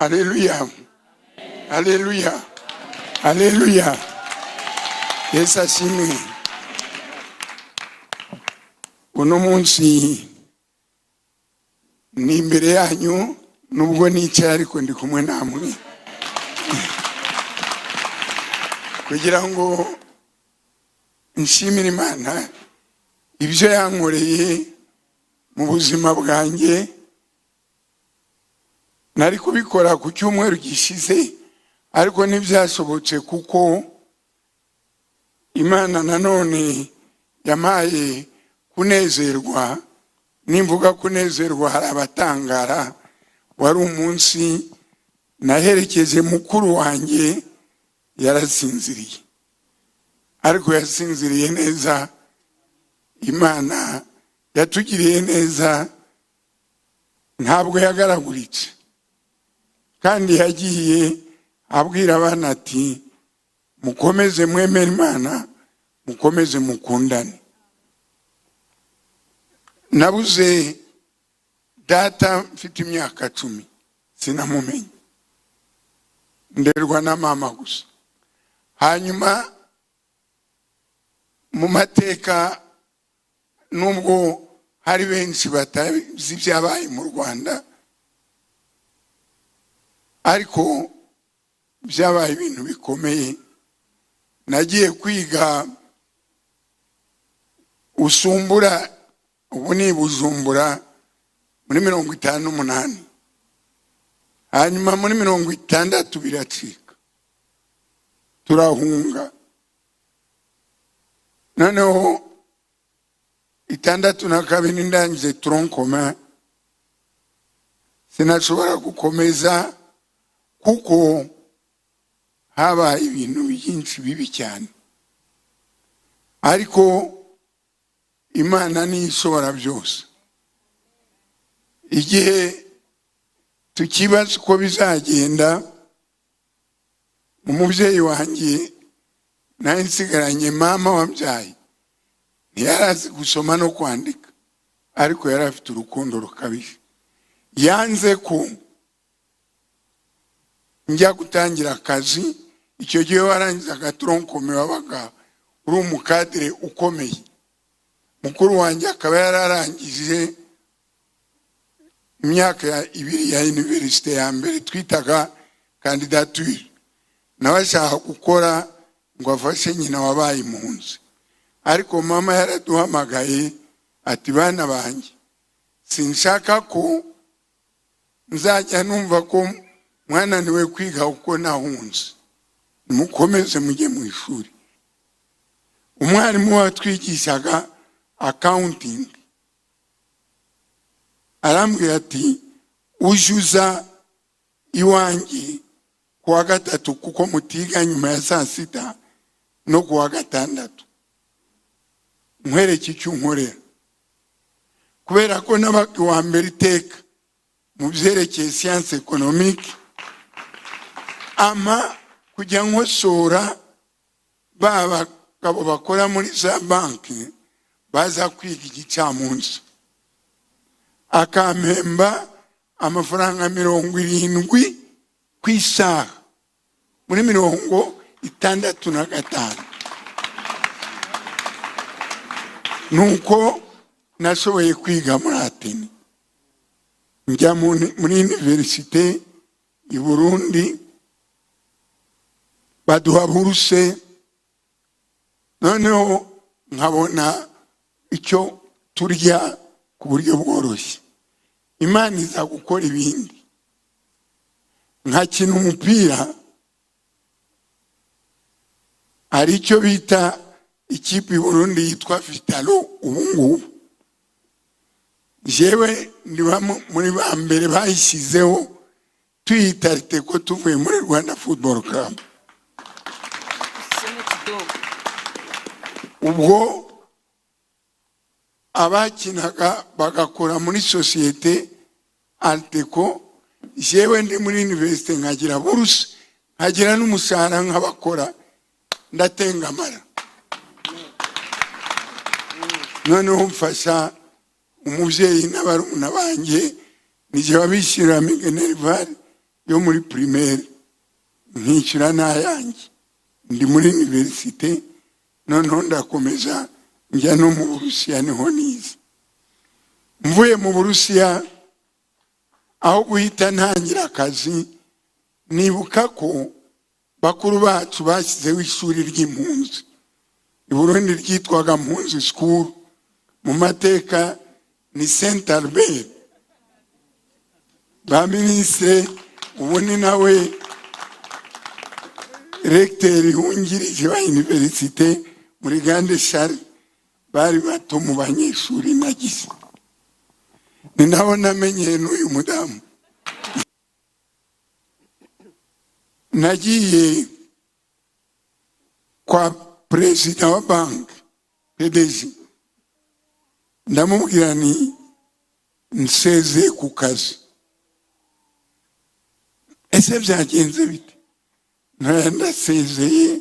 Alléluia. Alléluia. Alléluia. Yesu ashimwe. Uno munsi ni imbere yanyu nubwo nicaye ariko ndi kumwe namwe kugira ngo nshimire Imana ibyo yankoreye mu buzima bwanjye. Nari kubikora ku cyumweru gishize ariko ntibyashobotse kuko Imana nanone yamaye kunezerwa. Nimvuga kunezerwa hari abatangara. Wari umunsi naherekeje mukuru wanjye yarasinziriye, ariko yasinziriye neza. Imana yatugiriye neza, ntabwo yagaraguritse, kandi yagiye abwira abana ati mukomeze mwemere Imana, mukomeze mukundane. Nabuze data mfite imyaka 10, sinamumenye, nderwa na mama gusa. Hanyuma mu mateka, nubwo hari benshi batazi ibyabaye mu Rwanda, ariko byabaye ibintu bikomeye. Nagiye kwiga Usumbura, ubu ni Bujumbura, muri 58. Hanyuma muri 60 biracika, turahunga. Noneho 62 ndangije tronc-commun, sinashobora gukomeza kuko habaye ibintu byinshi bibi cyane. Ariko Imana ni ishobora byose. Igihe tukibaza uko bizagenda, umubyeyi wanjye nari nsigaranye mama wabyaye, ntiyarazi gusoma no kwandika, ariko yari afite urukundo rukabije. Yanze ko njya gutangira akazi. Icyo gihe warangizaga tronc-commun wabaga uri umukadire ukomeye. Mukuru wanjye akaba yararangije imyaka 2 ya universite ya mbere, twitaga candidature. Nawe ashaka gukora ngo afashe nyina wabaye impunzi, ariko mama yaraduhamagaye ati bana banjye, sinshaka ko nzajya numva ko mwananiwe kwiga uko nahunze, mukomeze mujye mu ishuri. Umwarimu watwigishaga accounting arambwira ati ujuza iwanjye kuwa gatatu kuko mutiga nyuma ya saa 6 no kuwa gatandatu, nkwereke icyo unkorera. Kubera ko nabaga wa mbere iteka mu byerekeye science économique, ama kujya nkosora bagabo bakora muri za banki baza kwiga igicamunsi, akampemba amafaranga 70 ku isaha muri 65. Nuko nashoboye kwiga muri Atene, njya muri universite i Burundi, baduha buruse. Noneho nkabona icyo turya ku buryo bworoshye. Imana iza gukora ibindi. Nkakina umupira, hari icyo bita ikipe i Burundi yitwa Vitalo ubungubu. Jewe ndi muri ba mbere bayishyizeho, tuyitarite ko tuvuye muri Rwanda Football Club. Ubwo abakinaga bagakora muri societe Alteco, jewe ndi muri universite nkagira buruse, nkagira n'umushahara nk'abakora, ndatengamara. Noneho mfasha umubyeyi n'abarumuna banjye, nije babishyira Migenerval yo muri primaire nkishyura n'ayanjye, ndi muri universite, noneho ndakomeza njya no mu Burusiya, niho nize. Mvuye mu Burusiya, aho guhita ntangira akazi, nibuka ko bakuru bacu bashyizeho ishuri ry'impunzi i Burundi ryitwaga Mpunzi School, mu mateka ni Saint Albert. Ba minisitiri ubu ni nawe recteur wungirije wa universite muri Grande Salle, bari bato mu banyeshuri nagize. Ni naho namenye n'uyu mudamu. Nagiye kwa perezida wa banki PDG, ndamubwira ni nseze ku kazi. Ese byagenze bite? Ndasezeye,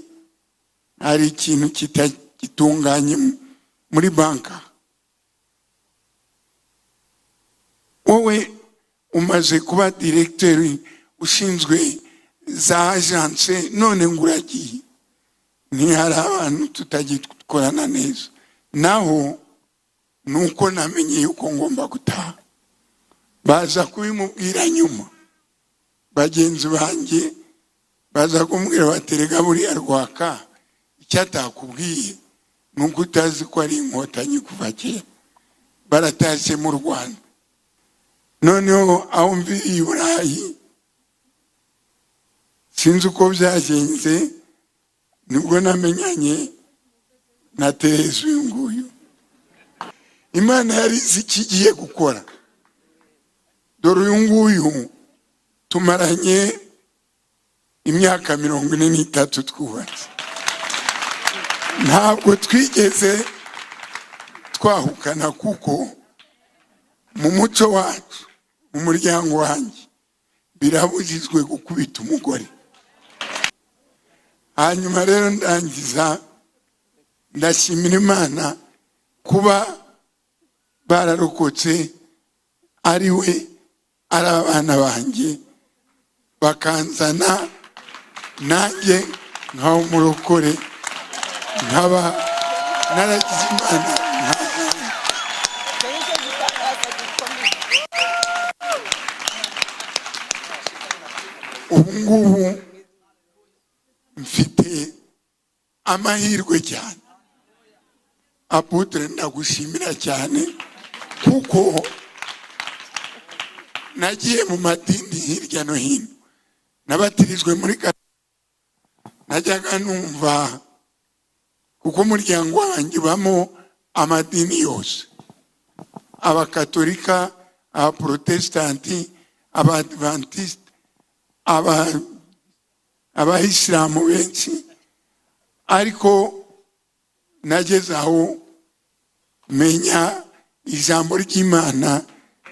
hari ikintu kitagitunganye muri banka. Wowe umaze kuba directeur ushinzwe za agence, none nguragiye, ntihari abantu tutagikorana neza. Naho nuko namenye yuko ngomba gutaha. Baza kubimubwira nyuma, bagenzi banjye baza kumubwira baterega buriya Rwaka icyo atakubwiye nuko utazi ko ari inkotanyi kuva kera, baratashye mu Rwanda. Noneho aho mviriye i Burayi, sinzi uko byagenze, nibwo namenyanye na Tereza uyu nguyu. Imana yari izi ikigiye gukora. Dore uyu nguyu tumaranye imyaka 43 twubatse. Ntabwo twigeze twahukana, kuko mu muco wacu, mu muryango wanjye, birabujijwe gukubita umugore. Hanyuma rero ndangiza, ndashimira Imana kuba bararokotse, ari we ari abana banjye, bakanzana nanjye nkaho umurokore, nkaba naragize Imana. Ubu ngubu mfite amahirwe cyane. Apotre, ndagushimira cyane, kuko nagiye mu madini hirya no hino, nabatirijwe muri najyaga numva, kuko umuryango wanjye bamo amadini yose, abakatolika, abaprotestanti, abadventiste, abayisilamu benshi. Ariko nageze aho menya ijambo ry'Imana,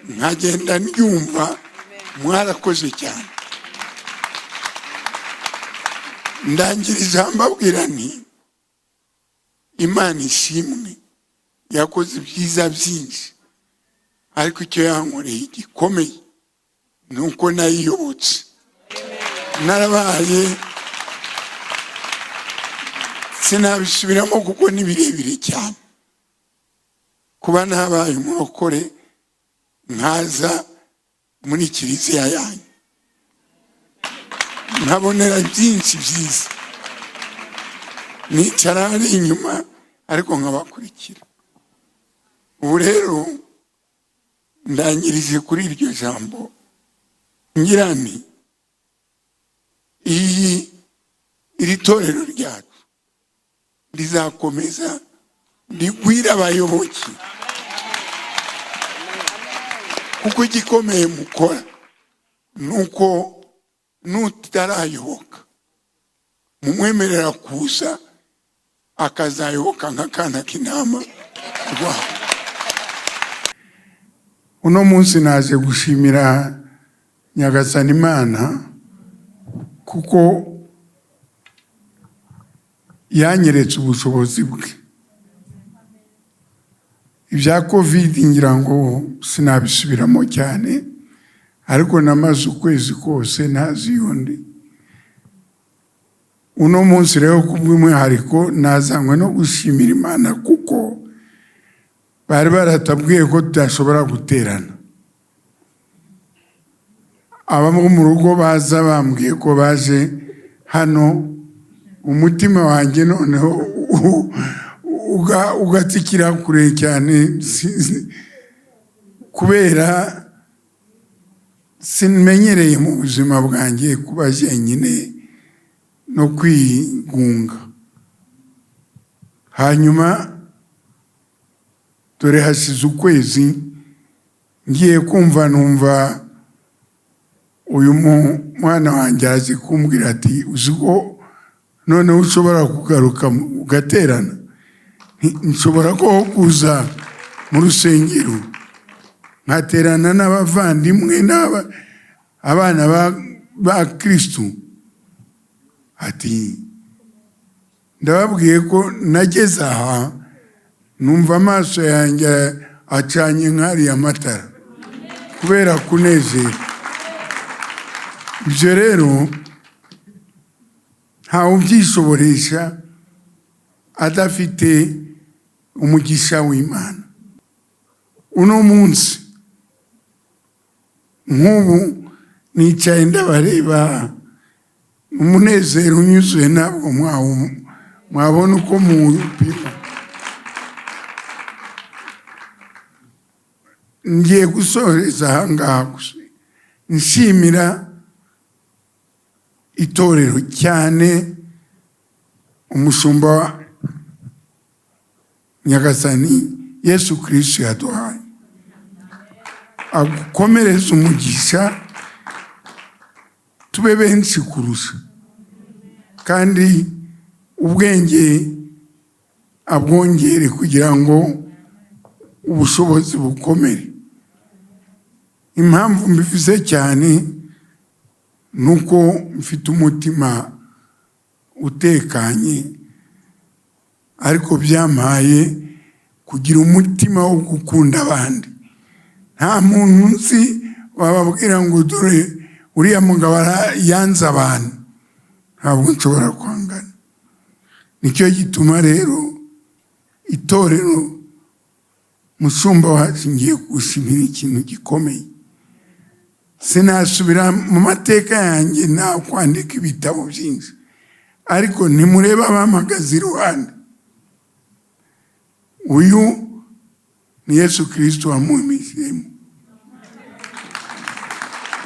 nkagenda ndyumva. Mwarakoze cyane. Ndangiriza mbabwira nti Imana ishimwe, yakoze ibyiza byinshi, ariko icyo yankoreye gikomeye nuko nayiyobotse. Narabaye, sinabisubiramo kuko ni birebire cyane. Kuba nabaye umurokore, nkaza muri kiliziya yanyu, nkabonera byinshi byiza, nicara ari inyuma ariko nkabakurikira. Ubu rero ndangirije kuri iryo jambo, ngira nti iri torero ryacu rizakomeza rigwira abayoboki, kuko igikomeye mukora nuko nutarayoboka mumwemerera kuza akazayoboka nk'akana k'intama rwawe. Uno munsi naje gushimira Nyagasani Imana, kuko yanyeretse ubushobozi bwe. Ibya COVID ngira ngo sinabisubiramo cyane, ariko namaze ukwezi kose ntazi yundi. Uno munsi rero kubw'umwihariko nazanywe no gushimira Imana kuko bari baratabwiye ko tudashobora guterana. Abamo mu rugo baza bambwiye ko baje hano, umutima wanjye noneho ugatsikira kure cyane kubera sinmenyereye mu buzima bwanjye kuba jenyine no kwigunga. Hanyuma dore hashize ukwezi ngiye kumva numva uyu mwana wanjye aje kumbwira ati uziko noneho ushobora kugaruka ugaterana. Nshobora ko kuza mu rusengero nkaterana n'abavandimwe abana ba Kristo. Ati ndababwiye ko nageze aha numva amaso yanjye acanye nk'ariya amatara kubera kunezerwa. Ibyo rero ntawe ubyishoboresha adafite umugisha w'Imana. Uno munsi nk'ubu nicaye ndabareba, umunezero unyuzuye ntabwo mwabona uko mupima. Ngiye gusoreza aha ngaha gusa nshimira itorero cyane umushumba wa Nyagasani Yesu Kristo yaduhaye, agukomereze umugisha tube benshi kurusha, kandi ubwenge abwongere kugira ngo ubushobozi bukomere. Impamvu mbivuze cyane nuko mfite umutima utekanye, ariko byampaye kugira umutima wo gukunda abandi. Nta muntu nzi wababwira ngo dore uriya mugabo yanze abantu, ntabwo nshobora kwangana. Nicyo gituma rero itorero mushumba wacu ngiye gushimira ikintu gikomeye. Sinasubira mu mateka yanjye nta kwandika ibitabo byinshi, ariko nimureba abamagaze iruhande. Uyu ni Yesu Kristo wamuhimishemo.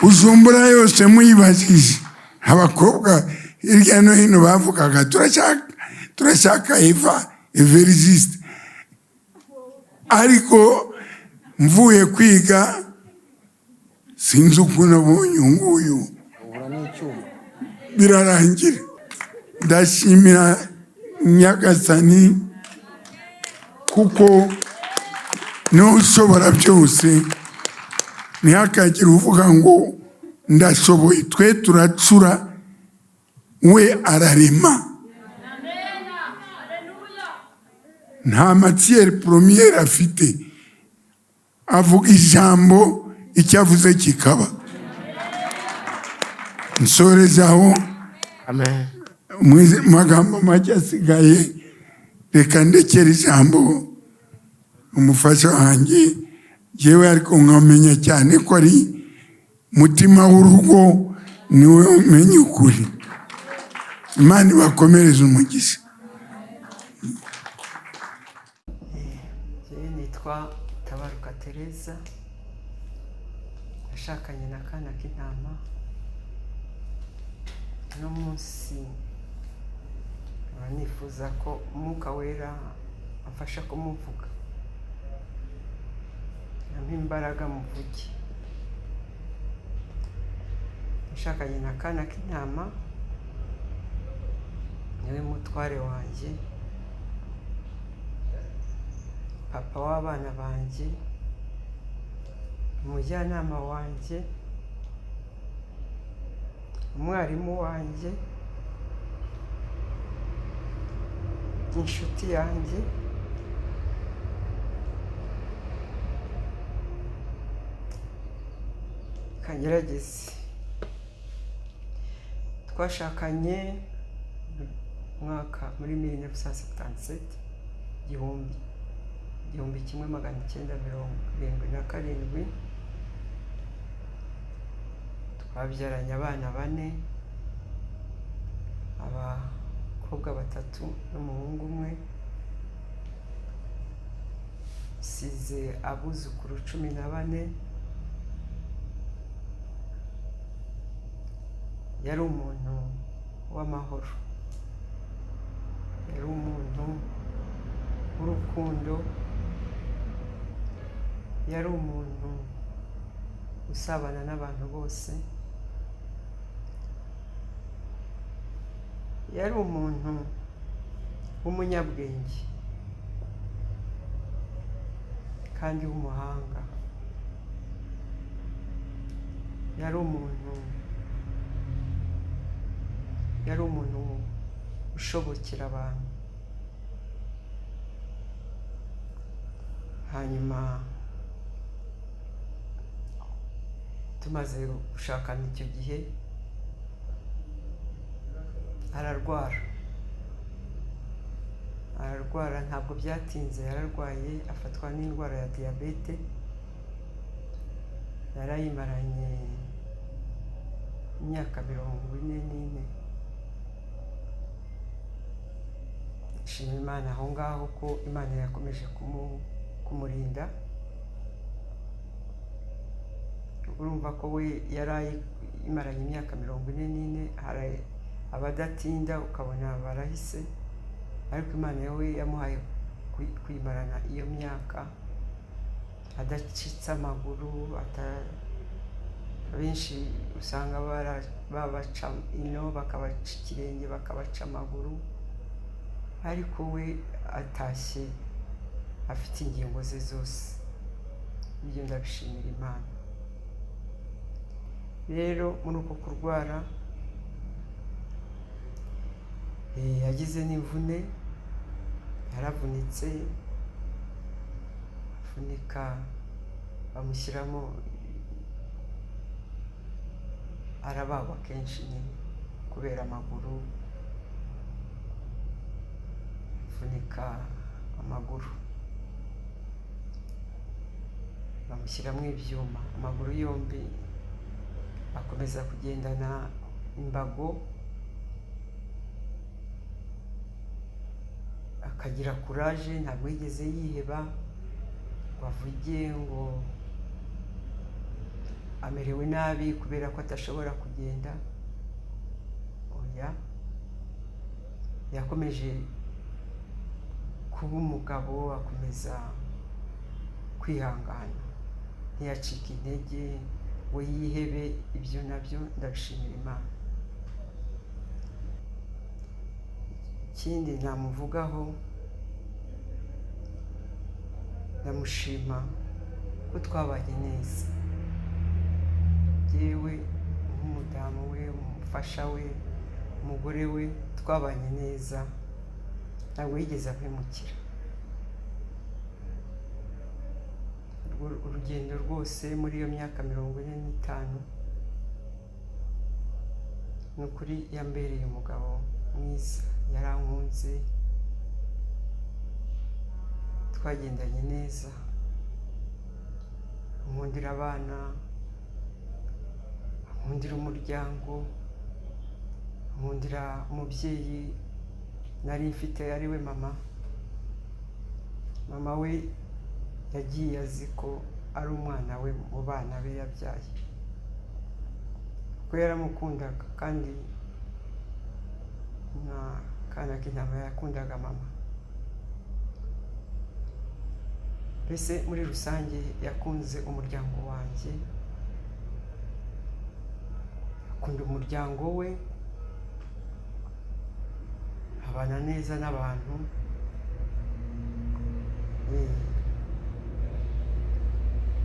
Bujumbura yose muyibajije abakobwa hirya no hino bavugaga turashaka Eva Evariste, ariko mvuye kwiga sinzi uko nabonye nguyu birarangira. Ndashimira Nyagasani kuko niwe ushobora byose, ntihakagire uvuga ngo ndashoboye. Twe turacura, we ararema. Nta matière première afite, avuga ijambo icyo avuze kikaba. Nsorezaho magambo make asigaye, reka ndekere ijambo umufasha wanjye yewe, ariko nkamenya cyane ko ari mutima w'urugo, niwe umenya ukuri. Imana ibakomereze umugisha. Nitwa Tabaruka Teresa, nashakanye na Kana k'intama. Uno munsi nifuza ko Umwuka Wera amfasha kumuvuga, ampa imbaraga muvuge. Nashakanye na Kana k'intama, niwe mutware wanjye, papa w'abana banjye, umujyanama wanjye, umwarimu wanjye, inshuti yanjye, reka ngerageze. Twashakanye mwaka muri 1977, igihumbi kimwe 1977. Twabyaranye abana 4, abakobwa 3 n'umuhungu 1. Size abuzukuru 14. Yari umuntu w'amahoro, yari umuntu w'urukundo, yari umuntu usabana n'abantu bose, yari umuntu w'umunyabwenge kandi w'umuhanga, yari umuntu ushobokera abantu. Hanyuma tumaze gushakana icyo gihe ararwara, ntabwo byatinze, yararwaye afatwa n'indwara ya diyabete. Yarayimaranye imyaka 44. Nshima Imana aho ngaho ko Imana yakomeje kumurinda. Urumva ko we yarayimaranye imyaka 44, hari abadatinda ukabona barahise, ariko Imana we yamuhaye kwimarana iyo myaka adacitse amaguru. Benshi usanga babaca ino, bakabaca ikirenge, bakabaca amaguru, ariko we atashye afite ingingo ze zose. Ibyo ndabishimira Imana. Rero muri uko kurwara yagize n'imvune, yaravunitse, avunika bamushyiramo, arabagwa kenshi nyine kubera amaguru, avunika amaguru, bamushyiramo ibyuma, amaguru yombi akomeza kugendana imbago, akagira kuraje, ntabwo yigeze yiheba ngo avuge ngo amerewe nabi kubera ko atashobora kugenda. Oya, yakomeje kuba umugabo, akomeza kwihangana, ntiyacika intege ngo yihebe. Ibyo nabyo ndabishimira Imana. Ikindi namuvugaho, ndamushima ko twabanye neza. Yewe nk'umudamu we, umufasha we, umugore we, twabanye neza, ntabwo yigeze ampemukira. Urugendo rwose muri iyo myaka 45, ni ukuri yambereye umugabo mwiza, yarankunze, twagendanye neza, ankundira abana, ankundira umuryango, ankundira umubyeyi nari mfite ari we mama. Mama we yagiye azi ko ari umwana we mu bana be yabyaye, ko yaramukundaga kandi n'akana k'intama yakundaga mama. Mbese muri rusange yakunze umuryango wanjye, akunda umuryango we, abana neza n'abantu.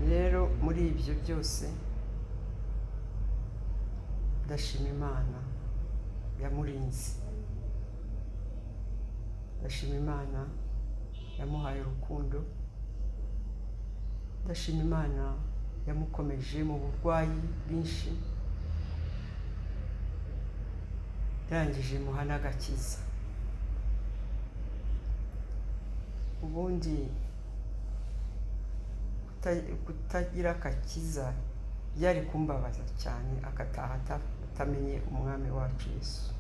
Rero muri ibyo byose ndashima Imana yamurinze, ndashima Imana yamuhaye urukundo, ndashima Imana yamukomeje mu burwayi bwinshi, yarangije imuha n'agakiza. Ubundi kutagira agakiza byari kumbabaza cyane, agataha atamenye umwami wacu Yesu.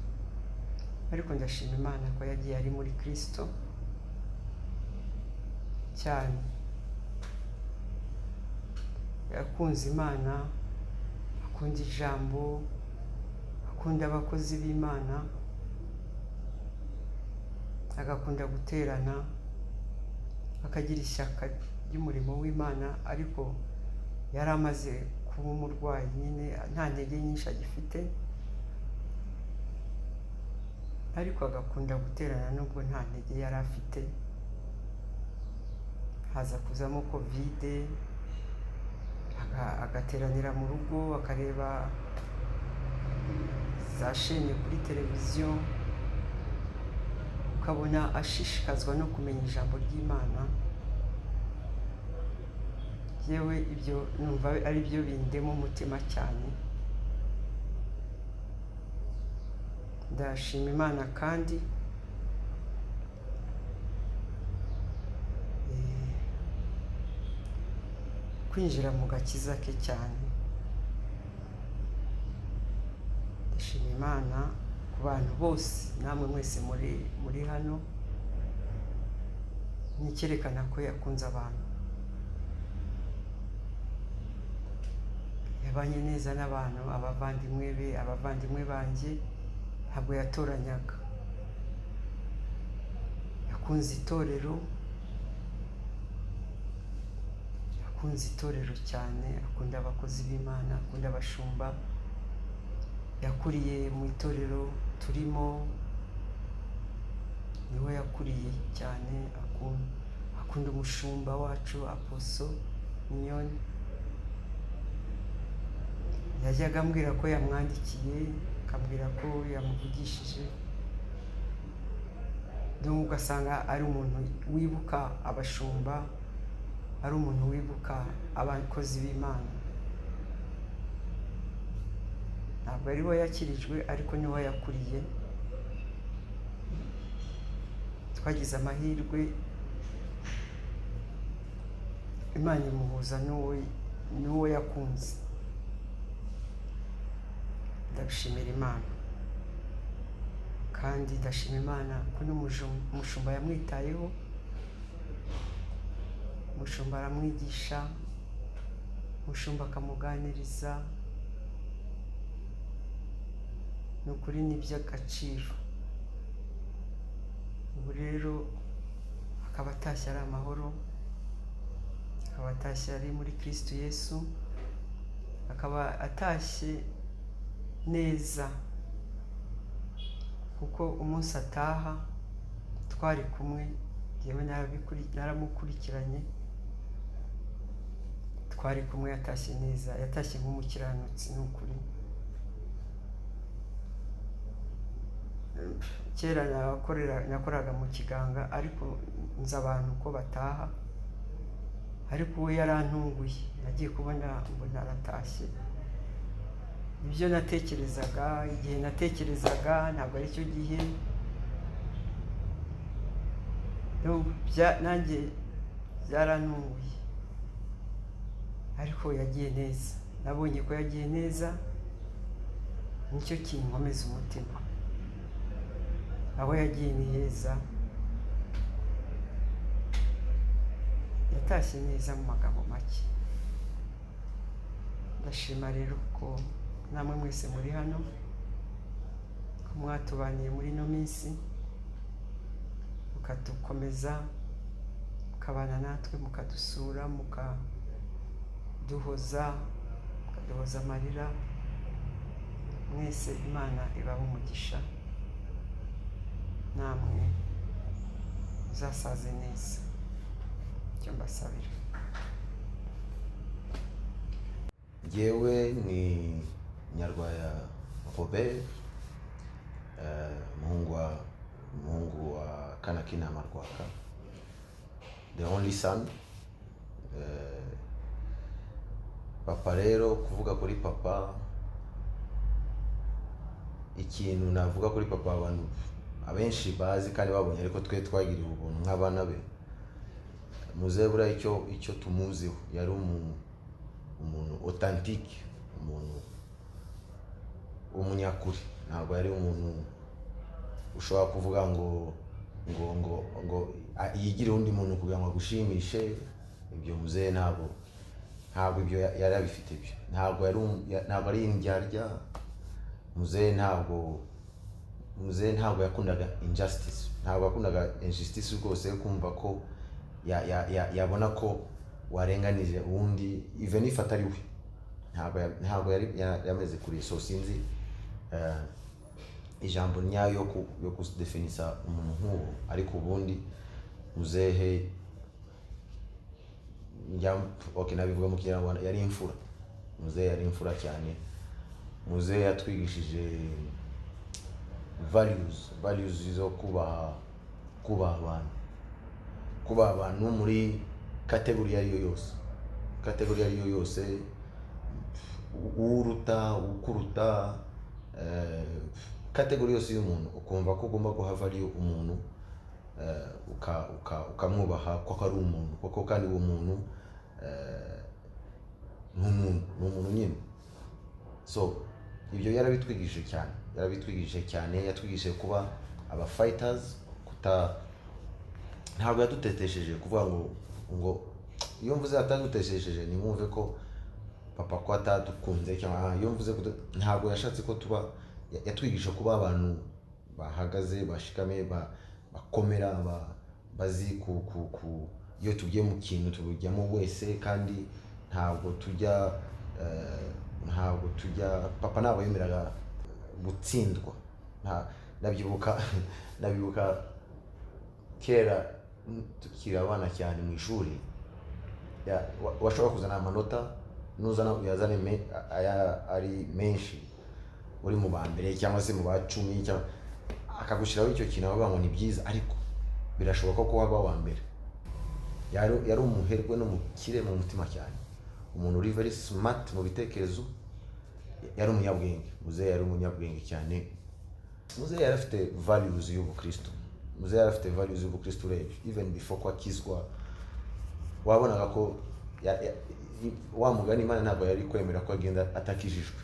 Ariko ndashima Imana ko yagiye ari muri Kristo cyane. Yakunze Imana, akunda ijambo, akunda abakozi b'Imana, agakunda guterana, akagira ishyaka ry'umurimo w'Imana. Ariko yari amaze kuba umurwayi nyine, nta ntege nyinshi agifite, ariko agakunda guterana nubwo nta ntege yari afite. Haza kuzamo kovide, agateranira mu rugo, akareba za shene kuri televiziyo, ukabona ashishikazwa no kumenya ijambo ry'Imana. Yewe ibyo numva ari byo bindema umutima cyane. Ndashima Imana kandi kwinjira mu gakiza ke cyane. Ndashima Imana ku bantu bose, namwe mwese muri hano, nicyerekana ko yakunze abantu. Yabanye neza n'abantu, abavandimwe be, abavandimwe banjye, ntabwo yatoranyaga. Yakunze itorero, yakunze itorero cyane, akunda abakozi b'Imana, akunda abashumba. Yakuriye mu itorero turimo, niwe yakuriye cyane. Akunda umushumba wacu Aposo Mignone. Yajyaga ambwira ko yamwandikiye, akambwira ko yamuvugishije. Ugasanga ari umuntu wibuka abashumba, ari umuntu wibuka abakozi b'Imana. Ntabwo ari we yakirijwe, ariko niwe yakuriye. Twagize amahirwe, Imana imuhuza n'uwo yakunze. Ndabishimira Imana kandi ndashima Imana ko n'umushumba yamwitayeho. Umushumba aramwigisha, umushumba akamuganiriza. Ni ukuri ni iby'agaciro. Ubu rero akaba atashye ari amahoro, akaba atashye ari muri Kristo Yesu, akaba atashye neza, kuko umunsi ataha twari kumwe, yewe naramukurikiranye, twari kumwe. Yatashye neza, yatashye nk'umukiranutsi. Ni ukuri kera nakoraga mu kiganga, ariko nzi abantu ko bataha, ariko we yarantunguye. Nagiye kubona mbona aratashye. Ibyo natekerezaga, igihe natekerezaga ntabwo ari cyo gihe. Nanjye byarantunguye, ariko yagiye neza. Nabonye ko yagiye neza, nicyo kinkomeza umutima. Aho yagiye ni heza, yatashye neza mu magambo make. Ndashima rero ko namwe mwese muri hano, ko mwatubaniye muri ino minsi, mukadukomeza, mukabana natwe, mukadusura, mukaduhoza amarira. Mwese Imana ibahe umugisha, namwe muzasaze neza. Icyo mbasabira. Yewe ni Nyarwaya Robert, muhungu wa Kanakina Marwaka, the only son. papa rero, kuvuga kuri papa, ikintu navuga kuri papa abantu abenshi bazi kandi babonye, ariko twe twagiriwe ubuntu nk'abana be. Muzehe buriya icyo tumuziho, yari umuntu authentique, umuntu umunyakuri. Ntabwo yari umuntu ushobora kuvuga ngo yigire undi muntu kugira ngo agushimishe. Ibyo muzehe ntabwo ibyo yari abifite. Ibyo ntabwo ari indyarya. Muzehe ntabwo yakundaga injustice, ntabwo yakundaga injustice rwose, kumva ko yabona ko warenganije uwundi even if atari we. Ntabwo yari yameze kuri so sinzi ijambo nyayo yo kudefinisa umuntu nk'uwo, ariko ubundi muzehe nabivuga mu Kinyarwanda, yari imfura. Muzehe yari imfura cyane. Muzehe yatwigishije values zo kubaha abantu muri kategori iyo yose, uruta ukuruta, kategori yose y'umuntu, ukumva ko ugomba guha value umuntu, ukamwubaha ko ari umuntu koko, kandi uwo muntu n'umuntu nyine. So ibyo yarabitwigishije cyane, yatwigishije kuba aba fighters, ntabwo yadutetesheje kuvuga ngo iyo mvuze atadutesheje nimwumve ko papa ko atadukunze, cyangwa iyo mvuze ntabwo yashatse ko tuba, yatwigishije kuba abantu bahagaze, bashikame, bakomera, bazi iyo tugiye mu kintu tubujyamo wese, kandi ntabwo tujya papa ntabwo yemeraga gutsindwa. Ndabyibuka kera tukiri abana cyane mu ishuri, washobora kuzana amanota, nuzana uyazane ari menshi, uri mu ba mbere cyangwa se mu ba 10, akagushyiraho icyo kintu avuga ngo ni byiza, ariko birashoboka ko waba wa mbere. Yari umuherwe n'umukire mu mutima cyane, umuntu uri very smart mu bitekerezo, yari umunyabwenge. Muzehe yari umunyabwenge cyane. Muzehe yari afite values y'ubukristo. Muzehe yari afite values y'ubukristo urebye even before ko akizwa, wabonaga ko wa mugani Imana ntabwo yari kwemera ko agenda atakijijwe.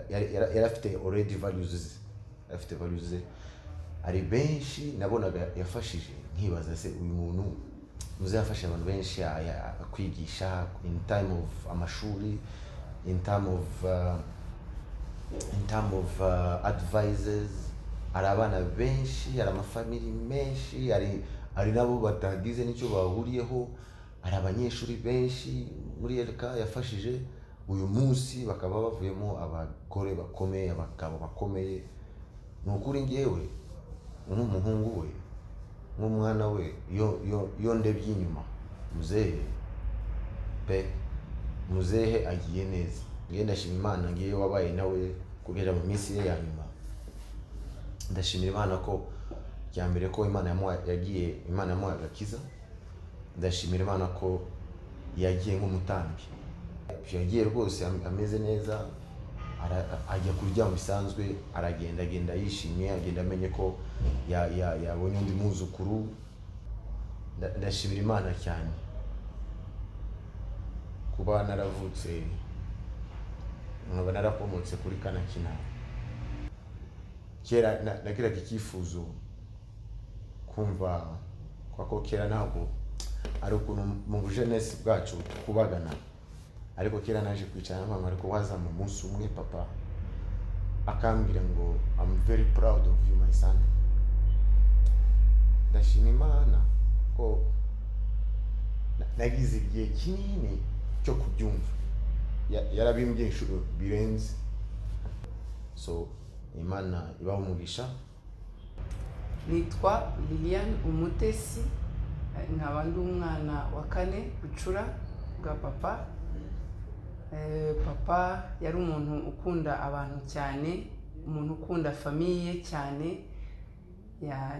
Yari afite already values ze. Ari benshi nabonaga yafashije, nkibaza se uyu muntu Muzehe yafashe abantu benshi kwigisha in time of amashuri, in time of advisors. Ari abana benshi, ari amafamili menshi, ari nabo batagize n'icyo bahuriyeho, ari abanyeshuri benshi muri LK yafashije. Uyu munsi bakaba bavuyemo abagore bakomeye, abagabo bakomeye. Nukuri ngewe nk'umuhungu we, nk'umwana we, yo ndebye inyuma muzehe agiye neza. Ngiye ndashima Imana, ngiye wabaye nawe kugera mu minsi ye ya nyuma. Ndashimira Imana ko cyambere ko Imana yamuhaye agakiza. Ndashimira Imana ko yagiye nk'umutambyi, yagiye rwose ameze neza, ajya kuryama bisanzwe, agenda yishimye, agenda amenye ko yabonye undi muzukuru. Ndashimira Imana cyane kuba naravutse, nkaba narakomotse kuri Kanakina. Kera nagiraga icyifuzo kumva ko kera ntabwo ari ukuntu mu bujenesi bwacu tukubagana, ariko kera naje kwicara mama, ariko waza mu munsi umwe papa akambwira ngo I'm very proud of you my son. Ndashima Imana ko nagize igihe kinini cyo kubyumva. Yarabimbye inshuro birenze. So Imana ibaho umugisha. Nitwa Liliane Umutesi, nkaba ndi umwana wa 4 bucura bwa papa. Papa yari umuntu ukunda abantu cyane, umuntu ukunda famiye cyane.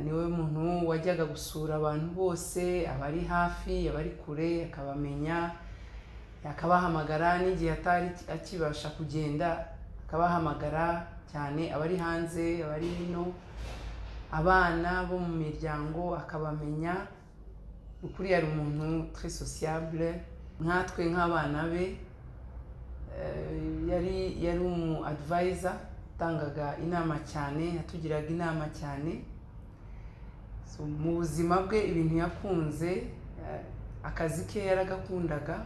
Niwe muntu wajyaga gusura abantu bose, abari hafi, abari kure, akabamenya. akabahamagara n'igihe atari akibasha kugenda akabahamagara cyane, abari hanze abari hino, abana bo mu miryango akabamenya. Ukuri yari umuntu très sociable, nkatwe nk'abana be. Yari umu advisor, utangaga inama cyane, yatugiraga inama cyane. Mu buzima bwe ibintu yakunze, akazi ke yaragakundaga,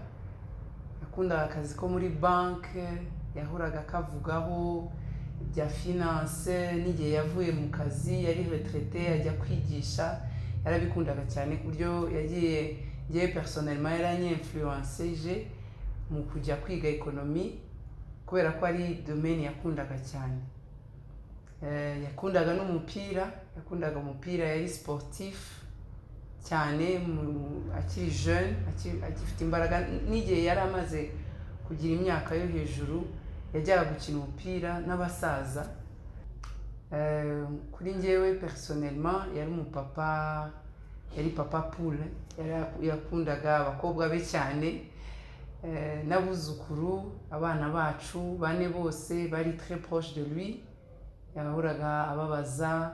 yakundaga akazi ko muri banke, yahoraga akavugaho bya finance. N'igihe yavuye mu kazi yari retraité ajya kwigisha, yarabikundaga cyane ku buryo yagiye personnellement yaranyinfluenceje mu kujya kwiga economie kubera ko ari domaine yakundaga cyane. Yakundaga yakundaga umupira, yari sportif cyane akiri jeune, agifite imbaraga. N'igihe yari amaze kugira imyaka yo hejuru yajyaga gukina umupira n'abasaza. Kuri njyewe personnellement yari umupapa, yari papa poule, yakundaga abakobwa be cyane. N'abuzukuru, abana bacu bane bose bari très proche de lui. Yahoraga ababaza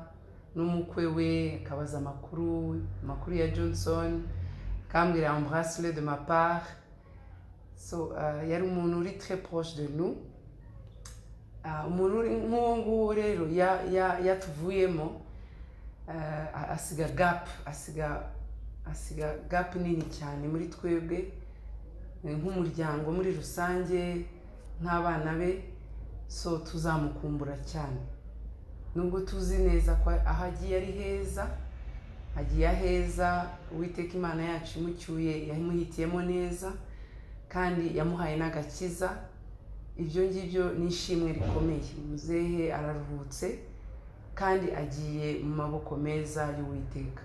n'umukwe we, akabaza amakuru ya Johnson, akambwira embrasse-le de ma part. So yari umuntu uri très proche de nous. Umuntu nk'uwo nguwo rero yatuvuyemo, asiga gap nini cyane muri twebwe nk'umuryango muri rusange, nk'abana be. So tuzamukumbura cyane, nubwo tuzi neza ko aho agiye ari heza, agiye aheza. Uwiteka Imana yacu imucyuye yamuhitiyemo neza kandi yamuhaye n'agakiza. Ibyo ngibyo ni ishimwe rikomeye. Muzehe araruhutse kandi agiye mu maboko meza y'Uwiteka.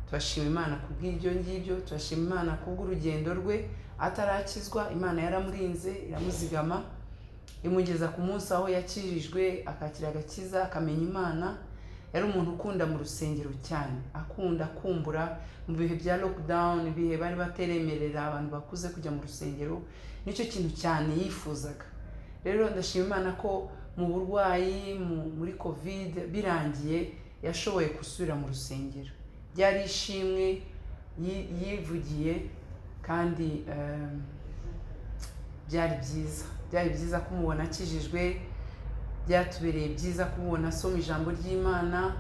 Turashima Imana kubw'ibyo ngibyo, turashima Imana kubw'urugendo rwe atarakizwa. Imana yaramurinze, iramuzigama, imugeza ku munsi aho yakirijwe, akakira agakiza, akamenya Imana. Yari umuntu ukunda mu rusengero cyane, akunda kumbura mu bihe bya lockdown, ibihe bari bateremerera abantu bakuze kujya mu rusengero. Nicyo kintu cyane yifuzaga. Rero ndashima Imana ko mu burwayi, muri covid birangiye, yashoboye gusubira mu rusengero. Byari ishimwe yivugiye kandi byari byiza kumubona akijijwe, byatubereye byiza kumubona asoma ijambo ry'Imana,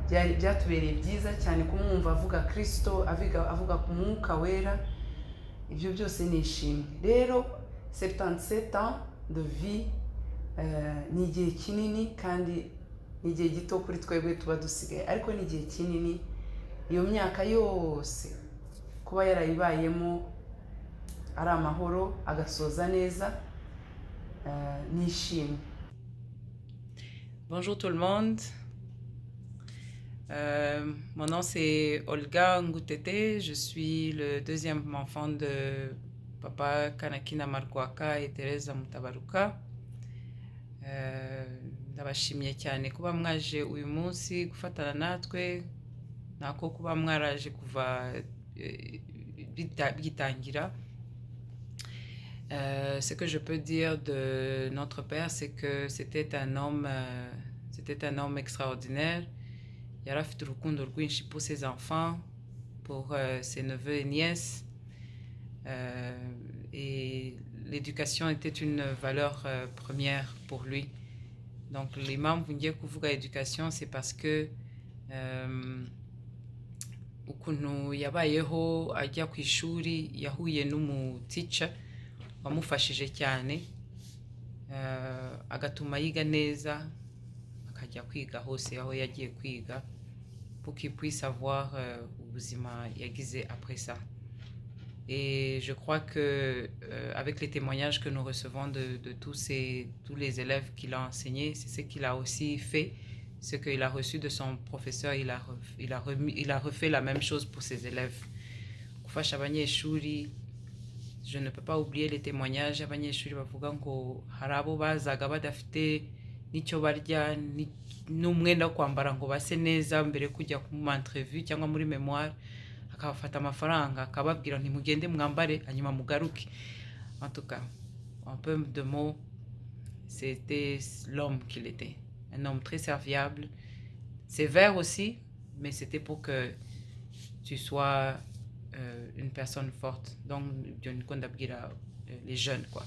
byatubereye byiza cyane kumwumva avuga Kristo, avuga ku Mwuka Wera. Ibyo byose ni ishimwe. Rero 77 ans de vie ni igihe kinini kandi ni igihe gito kuri twebwe tuba dusigaye, ariko ni igihe kinini. Iyo myaka yose kuba yarayibayemo ari amahoro, agasoza neza, ni ishimwe. Bonjour tout le monde. Mon nom c'est Olga Ngutete. Je suis le deuxième enfant de Papa Kanakina Markwaka et Teresa Mutabaruka. Ndabashimiye cyane kuba mwaje uyu munsi gufatana natwe, nako kuba mwaraje kuva bitangira. Ce que je peux dire de notre père, c'est que c'était un homme extraordinaire. Yari afite urukundo rwinshi pour ses enfants, pour ses neveux et nièces. Et l'éducation était une valeur première pour lui. Donc l'imam ngiye kuvuga éducation, c'est parce que ukuntu yabayeho ajya ku ishuri yahuye n'umuteacher wamufashije cyane, agatuma yiga neza, akajya kwiga hose aho yagiye kwiga, pour qu'il puisse avoir ubuzima yagize après ça. Et je crois que avec les témoignages que nous recevons de tous les élèves qu'il a enseignés, c'est ce qu'il a aussi fait, ce qu'il a reçu de son professeur. Il a refait la même chose pour ses élèves. Gufasha abanyeshuri, je ne peux pas oublier les témoignages. Abanyeshuri bavuga ngo hari abo bazaga badafite n'icyo barya n'umwenda wo kwambara ngo base neza mbere kujya mu entrevue cyangwa muri mémoire, akabafata amafaranga akababwira nti mugende mwambare hanyuma mugaruke. En tout cas, en peu de mots, c'était l'homme qu'il était. Un homme très serviable, sévère aussi, mais c'était pour que tu sois une personne forte. Donc, les jeunes, quoi.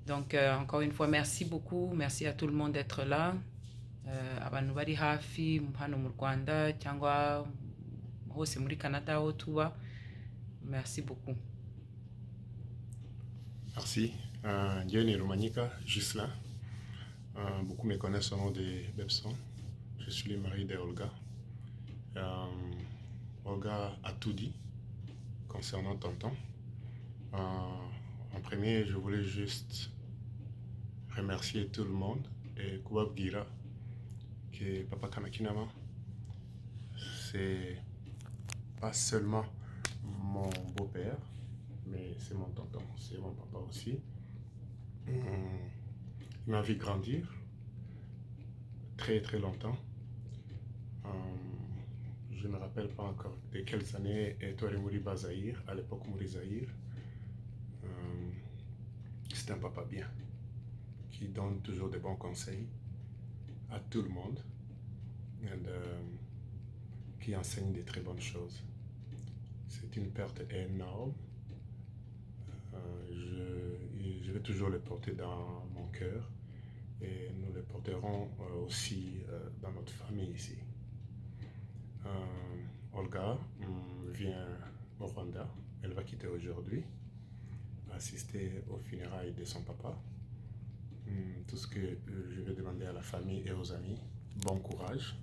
Donc, encore une fois, merci beaucoup. Merci à tout le monde d'être là. Abantu bari hafi hano mu Rwanda cyangwa hose muri Canada aho tuba. Merci beaucoup. Merci. Dieu Romagnica, Gislain. Beaucoup me connaissent au nom de Bebson. Je suis le mari d'Olga. Olga a tout dit concernant Tonton. En premier, je voulais juste remercier tout le monde et Kouab Gira, que Papa Kanakinama, c'est pas seulement mon beau-père, mais c'est mon tonton, c'est mon papa aussi. Il m'a vu grandir très très longtemps. Je ne me rappelle pas encore de quelles années Etouari Mouri Bazaïr, à l'époque Mouri Zahir. C'est un papa bien, qui donne toujours de bons conseils à tout le monde et qui enseigne de très bonnes choses. C'est une perte énorme. Je vais toujours le porter dans mon cœur et nous le porterons aussi dans notre famille ici. Olga vient au Rwanda. Elle va quitter aujourd'hui, assister aux funérailles de son papa. Tout ce que je vais demander à la famille et aux amis, bon courage.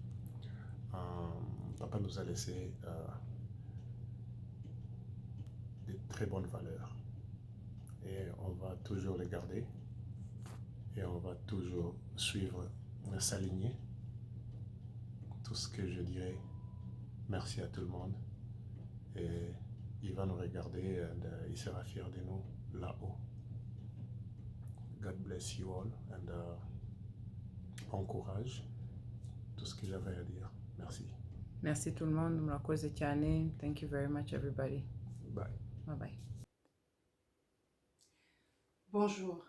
Papa nous a laissé de très bonnes valeurs et on va toujours les garder et on va toujours suivre sa lignée. Tout ce que je dirais, merci à tout le monde et il va nous regarder et il sera fier de nous là-haut. God bless you all and bon courage. Tout ce que j'avais à dire. Merci. Merci tout le monde. Murakoze cyane. Thank you very much everybody. Bye. Bye bye. Bonjour,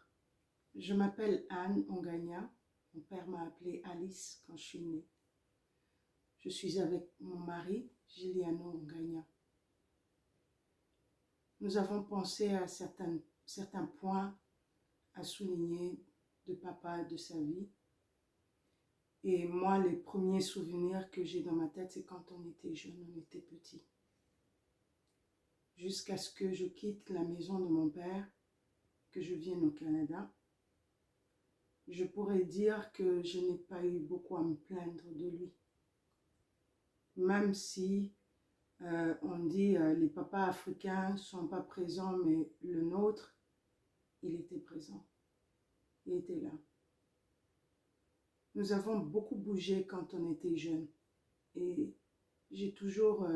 je m'appelle Anne Ongania. Mon père m'a appelée Alice quand je suis née. Je suis avec mon mari, Giuliano Ongania. Nous avons pensé à certains points à souligner de papa et de sa vie. Et moi, les premiers souvenirs que j'ai dans ma tête, c'est quand on était jeune, on était petit. Jusqu'à ce que je quitte la maison de mon père, que je vienne au Canada, je pourrais dire que je n'ai pas eu beaucoup à me plaindre de lui. Même si on dit les papas africains ne sont pas présents, mais le nôtre, il était présent. Il était là. Nous avons beaucoup bougé quand on était jeunes et j'ai toujours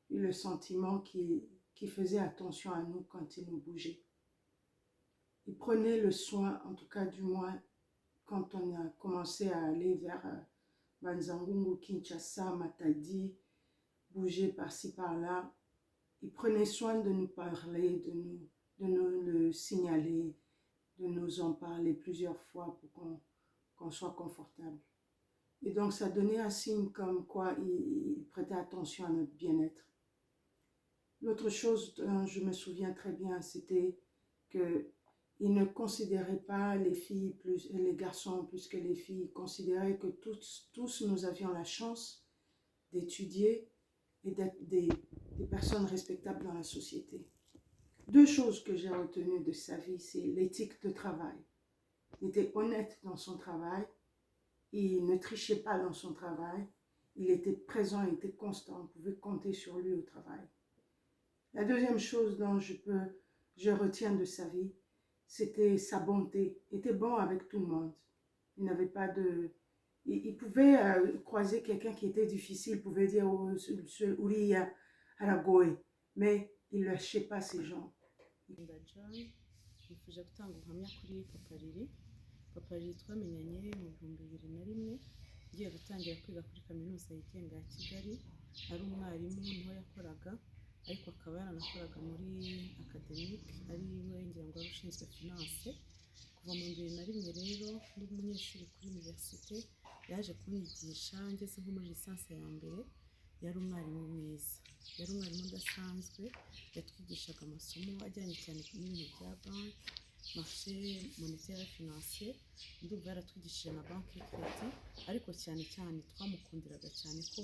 eu le sentiment qu'il faisait attention à nous quand il nous bougeait. Il prenait le soin, en tout cas du moins, quand on a commencé à aller vers Banzangungu, Kinshasa, Matadi, bouger par-ci, par-là. Il prenait soin de nous parler, de nous le signaler, de nous en parler plusieurs fois pour qu'on soit confortable. Et donc, ça donnait un signe comme quoi il prêtait attention à notre bien-être. L'autre chose dont je me souviens très bien, c'était qu'il ne considérait pas les garçons plus que les filles. Il considérait que tous nous avions la chance d'étudier et d'être des personnes respectables dans la société. Deux choses que j'ai retenues de sa vie, c'est l'éthique de travail. Il était honnête dans son travail, il ne trichait pas dans son travail, il était présent, il était constant, on pouvait compter sur lui au travail. La deuxième chose dont je retiens de sa vie, c'était sa bonté. Il était bon avec tout le monde. Il n'avait pas de... Il pouvait croiser quelqu'un qui était difficile, il pouvait dire « Uriya aragoye », mais il ne lâchait pas ces gens. nifuje gutanga ubuhamya kuri papa Riri. Papa Riri twamenyanye mu 2001 ngiye gutangira kwiga kuri kaminuza yigenga ya Kigali. Ari umwarimu niho yakoraga. ariko akaba yaranakoraga muri academique ari we ngira ngo wari ushinzwe finance. Kuva mu 2001 rero ndi umunyeshuri kuri universite yaje kunyigisha ngeze nko muri lisansi ya mbere. Yari umwarimu mwiza, yari umwarimu udasanzwe, yatwigishaga amasomo ajyanye cyane n'ibintu bya banki, marché monétaire financier. Ndumva yaratwigishije na banki y'equity, ariko cyane cyane twamukundiraga cyane ko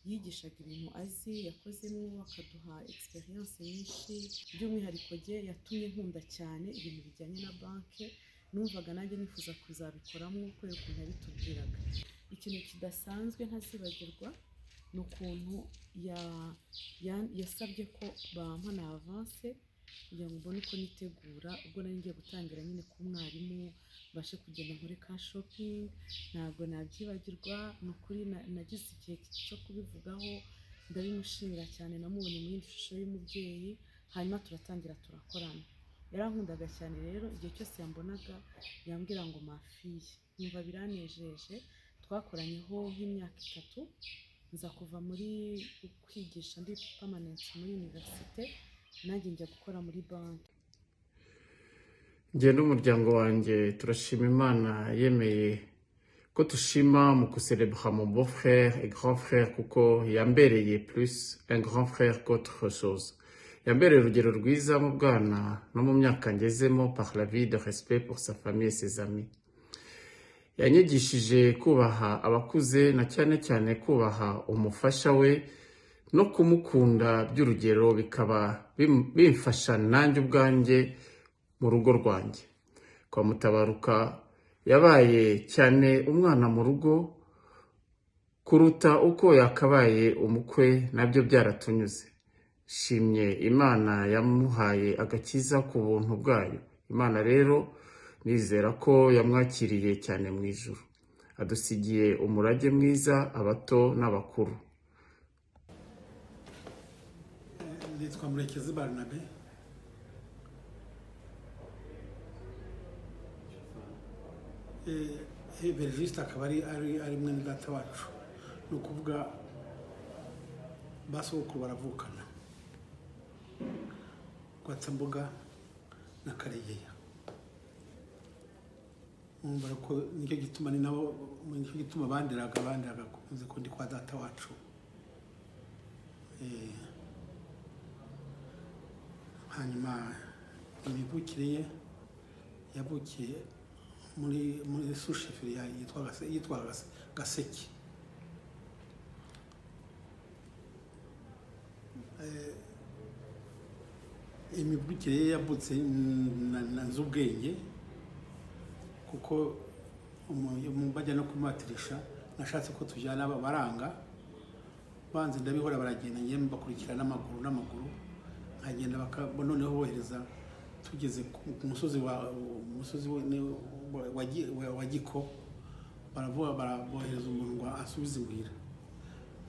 yigishaga ibintu azi, yakozemo akaduha experience nyinshi. By'umwihariko rye yatumye nkunda cyane ibintu bijyanye na banki, numvaga nanjye nifuza kuzabikoramo kubera ukuntu yabitubwiraga. Ikintu kidasanzwe ntazibagirwa ni ukuntu yasabye ko bampa na avance kugira ngo mbone uko nitegura ubwo nari ngiye gutangira nyine ku mwarimu, mbashe kugenda nkore ka shopping. Ntabwo nabyibagirwa, ni ukuri nagize igihe cyo kubivugaho, ndabimushimira cyane. Namubonye mu yindi shusho y'umubyeyi, hanyuma turatangira turakorana. Yarankundaga cyane rero, igihe cyose yambonaga yambwira ngo mafiye, numva biranejeje. Twakoranyeho nk'imyaka 3, nza kuva muri kwigisha ndi permanent muri universite, nanjye njya gukora muri banki. Njye n'umuryango wanjye turashima Imana yemeye ko tushima mu kucelebra mon beau frère et grand frère, kuko yambereye plus un grand frère qu'autre chose. Yambereye urugero rwiza mu bwana no mu myaka ngezemo par la vie de respect pour sa famille et ses amis. Yanyigishije kubaha abakuze na cyane cyane kubaha umufasha we no kumukunda by'urugero, bikaba bimfasha nanjye ubwanjye mu rugo rwanjye. Kwa Mutabaruka yabaye cyane umwana mu rugo kuruta uko yakabaye umukwe, nabyo byaratunyuze. Shimye Imana yamuhaye agakiza ku buntu bwayo. Imana rero nizera ko yamwakiriye cyane mu ijuru, adusigiye umurage mwiza abato n'abakuru. Nitwa Murekezi Barnabe. Evariste akaba ari mwene data wacu, ni ukuvuga basokuru baravukana, Rwatsambuga na Karegeya. Mwumva ko nicyo gituma ni nabo, nicyo gituma bandiraga kuze ko ndi kwa data wacu. Hanyuma imivukire ye yavukiye muri susheferi yitwa Gaseke. Imivukire ye yavutse nzi ubwenge, kuko bajya no kumatirisha nashatse ko tujyana baranga, banze ndabihora baragenda njye bakurikira n'amaguru nkagenda noneho bohereza. Tugeze ku musozi wa Giko, barabohereza umuntu ngo asubize imuhira.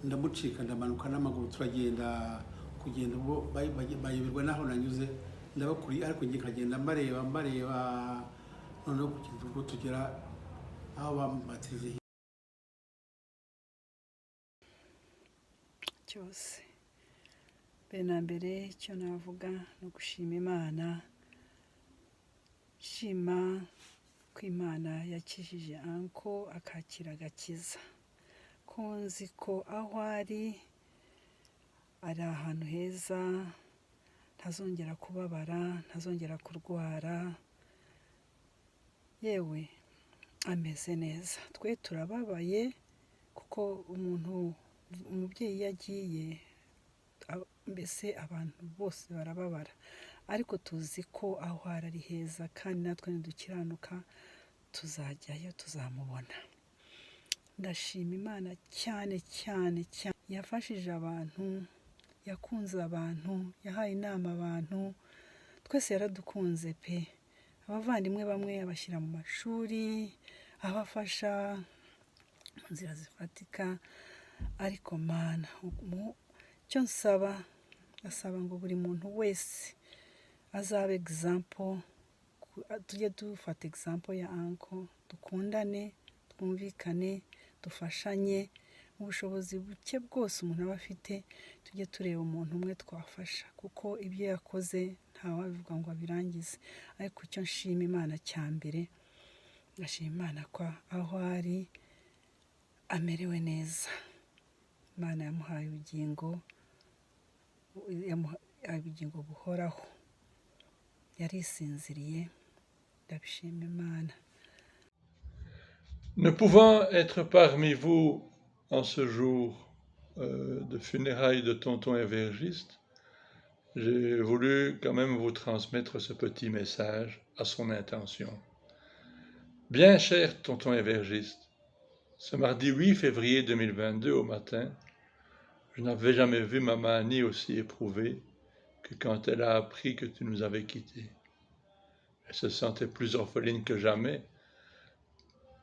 Ndamucika ndamanuka n'amaguru, turagenda kugenda ubwo bayoberwa naho nanyuze, ndabakuri ariko ngiye kagenda mbareba noneho kugenda ubwo tugera aho bamubatije. Cyose mbere na mbere icyo navuga no gushima Imana, shima ko Imana yakijije anko akakira agakiza, ko nzi ko aho ari ahantu heza, ntazongera kubabara, ntazongera kurwara, yewe ameze neza. Twe turababaye kuko umubyeyi yagiye, mbese abantu bose barababara, ariko tuzi ko aho ari heza, kandi natwe nidukiranuka tuzajyayo tuzamubona. Ndashima Imana cyane cyane cyane, yafashije abantu, yakunze abantu, yahaye inama abantu, twese yaradukunze pe. Abavandimwe bamwe abashyira mu mashuri, abafasha mu nzira zifatika, ariko Mana icyo asaba ngo buri muntu wese azabe example, tujye dufata example ya anko, dukundane, twumvikane, dufashanye mu bushobozi buke bwose umuntu aba afite tujye tureba umuntu umwe twafasha kuko ibyo yakoze ntawabivuga ngo abirangize ariko icyo nshima Imana cya mbere ndashima Imana ko aho ari amerewe neza Imana yamuhaye ubugingo buhoraho yarisinziriye ndabishima Imana. Ne pouvant être parmi vous en ce jour de funérailles de tonton Évergiste, j'ai voulu quand même vous transmettre ce petit message à son intention. Bien cher tonton Évergiste, ce mardi 8 février 2022 au matin, je n'avais jamais vu maman Annie aussi éprouvée que quand elle a appris que tu nous avais quittés. Elle se sentait plus orpheline que jamais,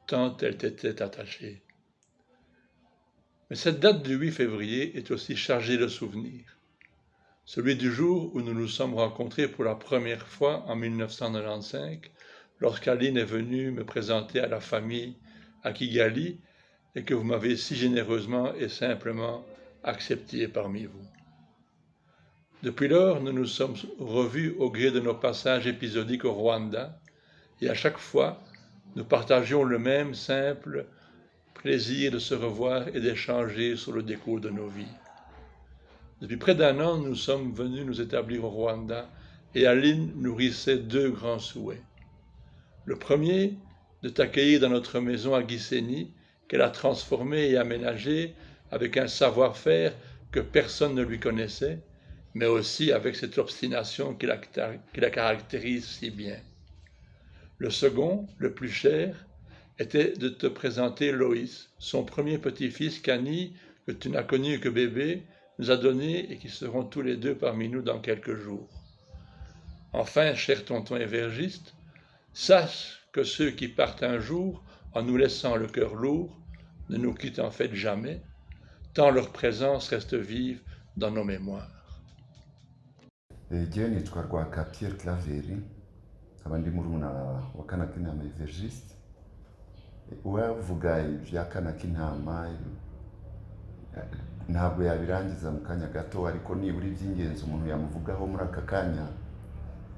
tant elle t'était attachée. Mais cette date du 8 février est aussi chargée de souvenirs. Celui du jour où nous nous sommes rencontrés pour la première fois en 1995, lorsqu'Aline est venue me présenter à la famille à Kigali et que vous m'avez si généreusement et simplement accepté parmi vous. Depuis lors, nous nous sommes revus au gré de nos passages épisodiques au Rwanda et à chaque fois, nous partagions le même simple plaisir de se revoir et d'échanger sur le décours de nos vies. Depuis près d'1 an, nous sommes venus nous établir au Rwanda et Aline nourrissait 2 grands souhaits. Le premier, de t'accueillir dans notre maison à Gisenyi, qu'elle a transformée et aménagée avec un savoir-faire que personne ne lui connaissait, mais aussi avec cette obstination qui la caractérise si bien. Le second, le plus cher, était de te présenter Loïs, son premier petit-fils qu'Annie, que tu n'as connu que bébé, nous a donné et qui seront tous les 2 parmi nous dans quelques jours. Enfin, cher tonton Évergiste, sache que ceux qui partent un jour en nous laissant le cœur lourd ne nous quittent en fait jamais, tant leur présence reste vive dans nos mémoires. Jewe nitwa Rwaka Pierre Claveri nkaba ndi murumuna wa kana k'intama Evergiste. Uwavuga ibya kana k'intama ntabwo yabirangiza mu kanya gato, ariko nibura iby'ingenzi umuntu yamuvugaho muri aka kanya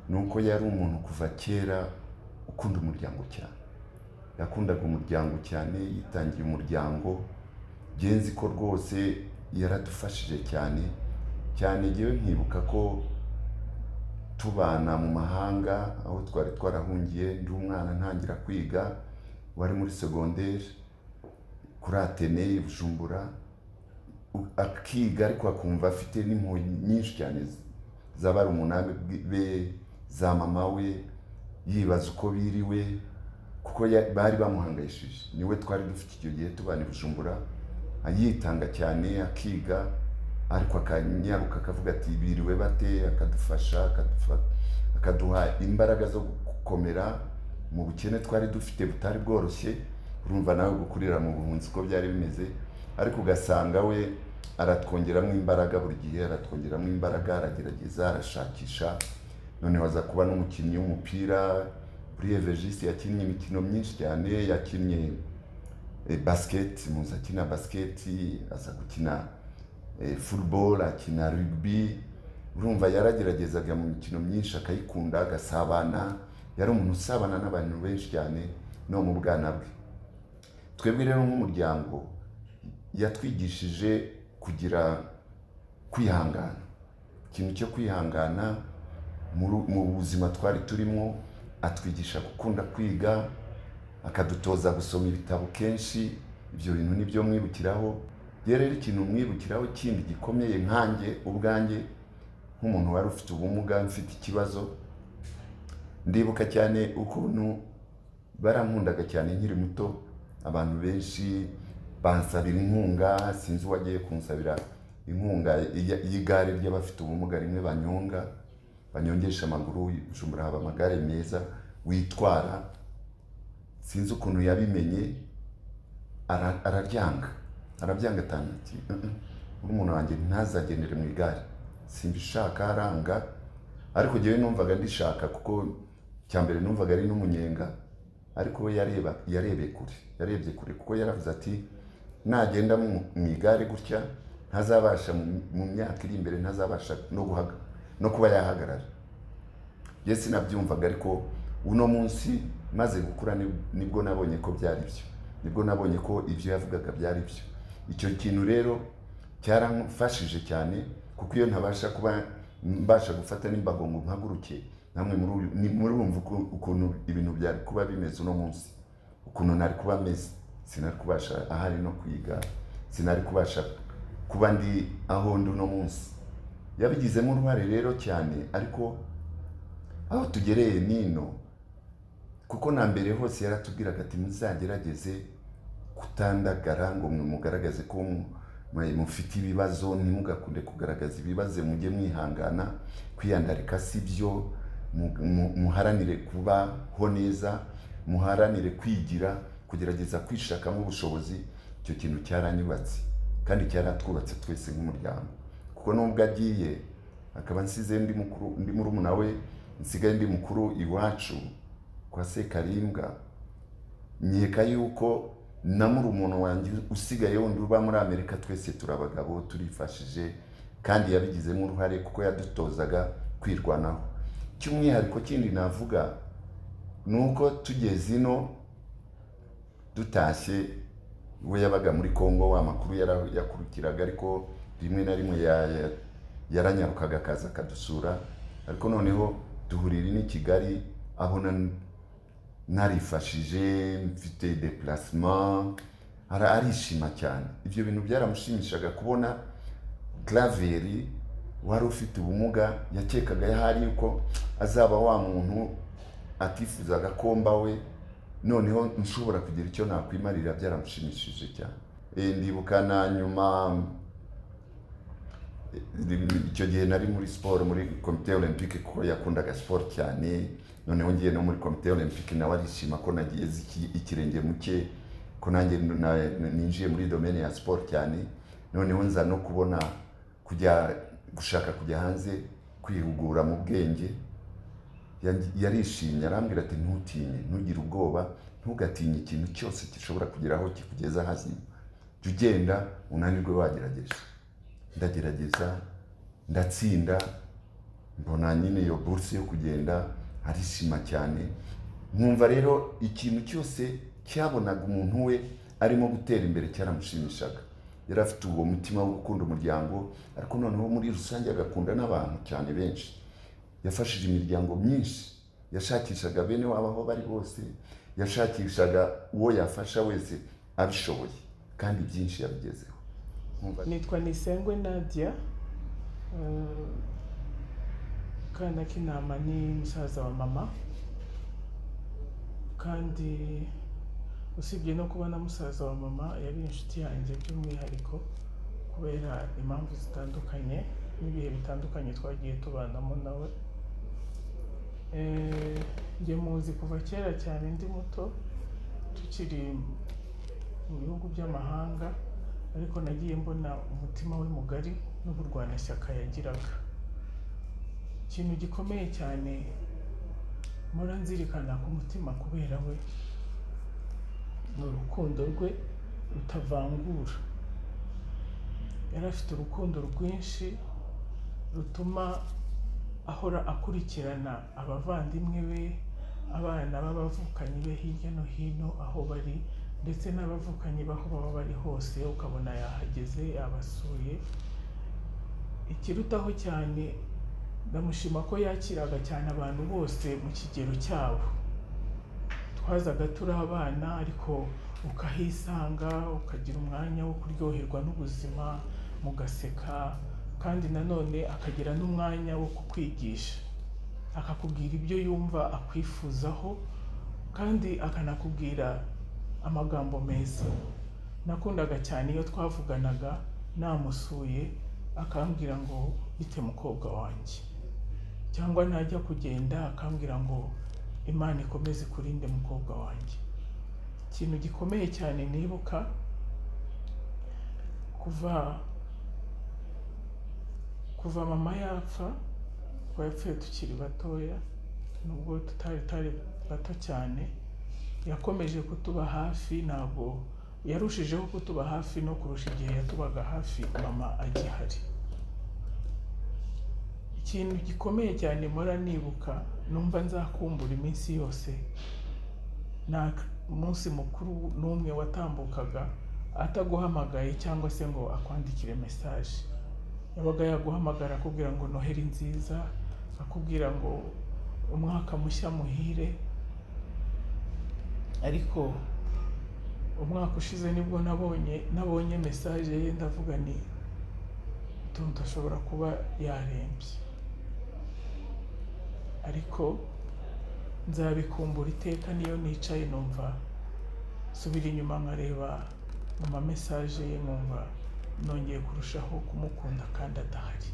nuko yari umuntu kuva kera ukunda umuryango cyane. Yakundaga umuryango cyane, yitangiye umuryango, genzi ko rwose yaradufashije cyane cyane. Jewe nkibuka ko tubana mu mahanga aho twari twarahungiye, ndi umwana ntangira kwiga, wari muri secondaire kuri Atene Bujumbura, akiga ariko akumva afite n'impuhwe nyinshi cyane z'abarumuna be, za mama we, yibaza uko biriwe kuko bari bamuhangayishije. Niwe twari dufite icyo gihe tubana i Bujumbura, yitanga cyane akiga ariko akanyaruka akavuga ati biriwe bate, akadufasha, akaduha imbaraga zo gukomera mu bukene twari dufite butari bworoshye. Urumva nawe gukurira mu buhunzi ko byari bimeze, ariko ugasanga we aratwongeramo imbaraga buri gihe, aratwongeramo imbaraga, aragerageza, arashakisha. None waza kuba n'umukinnyi w'umupira. Kuri Evergiste yakinnye imikino myinshi cyane, yakinnye basket, muzi akina basket, aza gukina football, akina rugby. Urumva yarageragezaga mu mikino myinshi akayikunda, agasabana. Yari umuntu usabana n'abantu benshi cyane no mu bwana bwe. Twebwe rero nk'umuryango yatwigishije kugira kwihangana, ikintu cyo kwihangana mu buzima twari turimo. Atwigisha gukunda kwiga, akadutoza gusoma ibitabo kenshi. Ibyo bintu nibyo mwibukiraho. Rero ikintu mwibukiraho kindi gikomeye nkanjye ubwanjye nk'umuntu wari ufite ubumuga, mfite ikibazo, ndibuka cyane ukuntu barankundaga cyane nkiri muto. Abantu benshi bansabira inkunga, sinzi uwagiye kunsabira inkunga y'igare ry'abafite ubumuga rimwe banyongesha amaguru. Bujumbura haba amagare meza witwara, sinzi ukuntu yabimenye, arabyanga ati umuntu wanjye ntazagendere mu igare, simbishaka, aranga. Ariko jewe numvaga ndishaka kuko cyambere numvaga ari n'umunyenga, ariko we yarebye kure kuko yaravuze ati nagenda mu igare gutya ntazabasha mu myaka iri imbere ntazabasha no kuba yahagarara. Ye sinabyumvaga, ariko uno munsi maze gukura nibwo nabonye ko byari byo, nibwo nabonye ko ibyo yavugaga byari byo. Icyo kintu rero cyaramfashije cyane, kuko iyo ntabasha kuba mbasha gufata n'imbago ngo mpaguruke, namwe murumva ukuntu ibintu byari kuba bimeze uno munsi, ukuntu nari kuba meze. Sinari kubasha ahari no kwiga, sinari kubasha kuba ndi aho ndi uno munsi. Yabigizemo uruhare rero cyane, ariko aho tugereye nino, kuko na mbere hose yaratubwiraga ati muzagerageze kutandagara ngo mugaragaze ko mufite ibibazo, ntimugakunde kugaragaza ibibazo, mujye mwihangana. Kwiyandarika si byo, muharanire kubaho neza, muharanire kwigira, kugerageza kwishakamo ubushobozi. Icyo kintu cyaranyubatse kandi cyaratwubatse twese nk'umuryango, kuko nubwo agiye akaba nsize ndi murumuna we, nsigaye ndi mukuru iwacu kwa Sekarimbwa, nkeka yuko na murumuna wanjye usigaye wundi uba muri Amerika, twese turabagabo turifashije, kandi yabigizemo uruhare kuko yadutozaga kwirwanaho. Cy'umwihariko kindi navuga nuko tugeze ino dutashye, we yabaga muri Kongo, wa makuru yakurikiraga, ariko rimwe na rimwe yaranyarukaga akaza akadusura. Ariko noneho duhurira ni Kigali, abona narifashije, mfite déplacement, arishima cyane. Ibyo bintu byaramushimishaga kubona Claveri wari ufite ubumuga, yakekaga yahari yuko azaba wa muntu atifuzaga komba we, noneho nshobora kugira icyo nakwimarira. Byaramushimishije cyane. Ndibuka na nyuma icyo gihe nari muri sport, muri Comité Olympique, kuko yakundaga sport cyane. Noneho ngiye no muri Comité Olympique, nawe arishima ko nagiye ikirenge muke, ko nanjye ninjiye muri domaine ya sport cyane. Noneho nza no kubona gushaka kujya hanze kwihugura mu bwenge. Yarishimye, arambwira ati ntutinye, ntugire ubwoba, ntugatinye ikintu cyose gishobora kugira aho kikugeza hazima. Jya ugenda unanirwe wagerageje. Ndagerageza, ndatsinda, mbona nyine iyo bourse yo kugenda, arishima cyane. Nkumva rero ikintu cyose cyabonaga umuntu we arimo gutera imbere cyaramushimishaga. Yari afite uwo mutima wo gukunda umuryango, ariko noneho muri rusange agakunda n'abantu cyane benshi. Yafashije imiryango myinshi, yashakishaga bene wabo aho bari bose, yashakishaga uwo yafasha wese abishoboye, kandi byinshi yabigezeho. Nitwa Nisengwe Nadia, kana k'intama ni musaza wa mama, kandi usibye no kuba na musaza wa mama yari inshuti yanjye by'umwihariko, kubera impamvu zitandukanye n'ibihe bitandukanye twagiye tubanamo nawe. Njye muzi kuva kera cyane ndi muto, tukiri mu bihugu by'amahanga, ariko nagiye mbona umutima we mugari n'uburwanashyaka yagiraga. Ikintu gikomeye cyane mpora nzirikana ku mutima kubera we, ni urukundo rwe rutavangura. Yari afite urukundo rwinshi rutuma ahora akurikirana abavandimwe be, abana b'abavukanyi be hirya no hino aho bari, ndetse n'abavukanyi baho baba bari hose, ukabona yahageze, yabasuye. Ikirutaho cyane, ndamushima ko yakiraga cyane abantu bose mu kigero cyabo. Twazaga turi abana, ariko ukahisanga, ukagira umwanya wo kuryoherwa n'ubuzima, mugaseka, kandi nanone akagira n'umwanya wo kukwigisha, akakubwira ibyo yumva akwifuzaho, kandi akanakubwira amagambo meza. Nakundaga cyane iyo twavuganaga namusuye, akambwira ngo bite mukobwa wanjye, cyangwa najya kugenda akambwira ngo Imana ikomeze kurinde mukobwa wanjye. Ikintu gikomeye cyane nibuka, kuva mama yapfa, kuko yapfuye tukiri batoya, nubwo tutari bato cyane, yakomeje kutuba hafi. Ntabwo yarushijeho kutuba hafi no kurusha igihe yatubaga hafi mama agihari. Ikintu gikomeye cyane mpora nibuka numva nzakumbura iminsi yose, nta umunsi mukuru n'umwe watambukaga ataguhamagaye cyangwa se ngo akwandikire message. Yabaga yaguhamagara akubwira ngo Noheli nziza, akubwira ngo umwaka mushya muhire. Ariko umwaka ushize nibwo nabonye message ye, ndavuga ni tonto ashobora kuba yarembye, ariko nzabikumbura iteka niyo nicaye numva subira inyuma nkareba mu ma message ye, nkumva nongeye kurushaho kumukunda kandi adahari.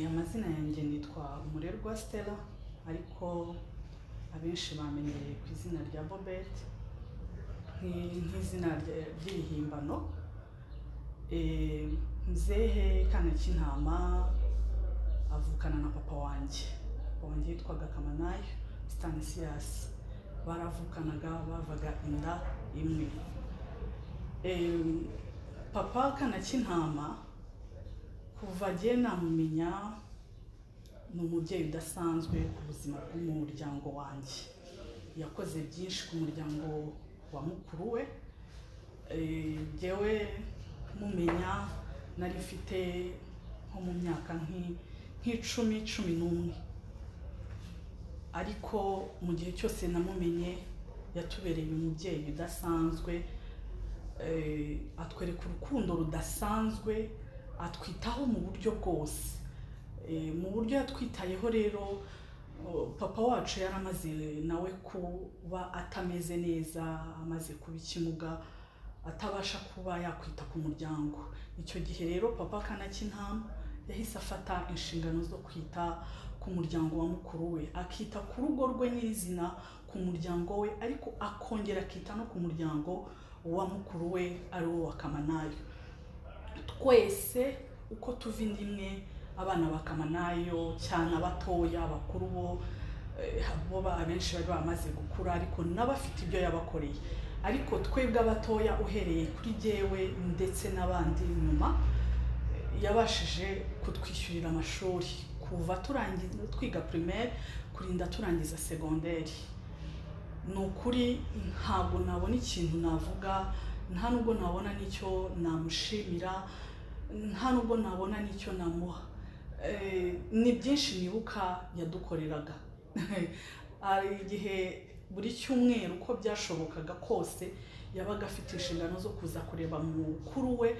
Amazina yanjye nitwa Umurerwa Stella, ariko abenshi bamenyereye ku izina rya Bobette nk'izina ry'ihimbano. Mzehe Kanakintama avukana na papa wanjye yitwaga Kamanayo Stanislas, baravukanaga bavaga inda imwe. Papa Kanakintama kuva jye namumenya ni umubyeyi udasanzwe ku buzima bw'umuryango wanjye. Yakoze byinshi ku muryango wa mukuru we. Jyewe mumenya nari mfite nko mu myaka nk'icumi, 11, ariko mu gihe cyose namumenye yatubereye umubyeyi udasanzwe. Atwereka urukundo rudasanzwe, atwitaho mu buryo bwose. Mu buryo yatwitayeho rero, papa wacu yaramaze nawe kuba atameze neza, amaze kuba ikimuga, atabasha kuba yakwita ku muryango. Icyo gihe rero papa Kanakintama yahise afata inshingano zo kwita ku muryango wa mukuru we, akita ku rugo rwe nyirizina, ku muryango we, ariko akongera akita no ku muryango wa mukuru we ari wo wa Kamanayo. Twese uko tuva inda imwe, abana ba Kamanayo cyane abatoya, abakuru bo abenshi bari bamaze gukura, ariko n'abafite ibyo yabakoreye. Ariko twebwe abatoya uhereye kuri jyewe ndetse n'abandi nyuma, yabashije kutwishyurira amashuri kuva twiga primaire kurinda turangiza secondaire. Ni ukuri ntabwo nabona ikintu navuga, nta nubwo nabona n'icyo namushimira, nta nubwo nabona n'icyo namuha. Ni byinshi nibuka yadukoreraga. Hari igihe buri cyumweru uko byashobokaga kose yabaga afite inshingano zo kuza kureba mukuru we,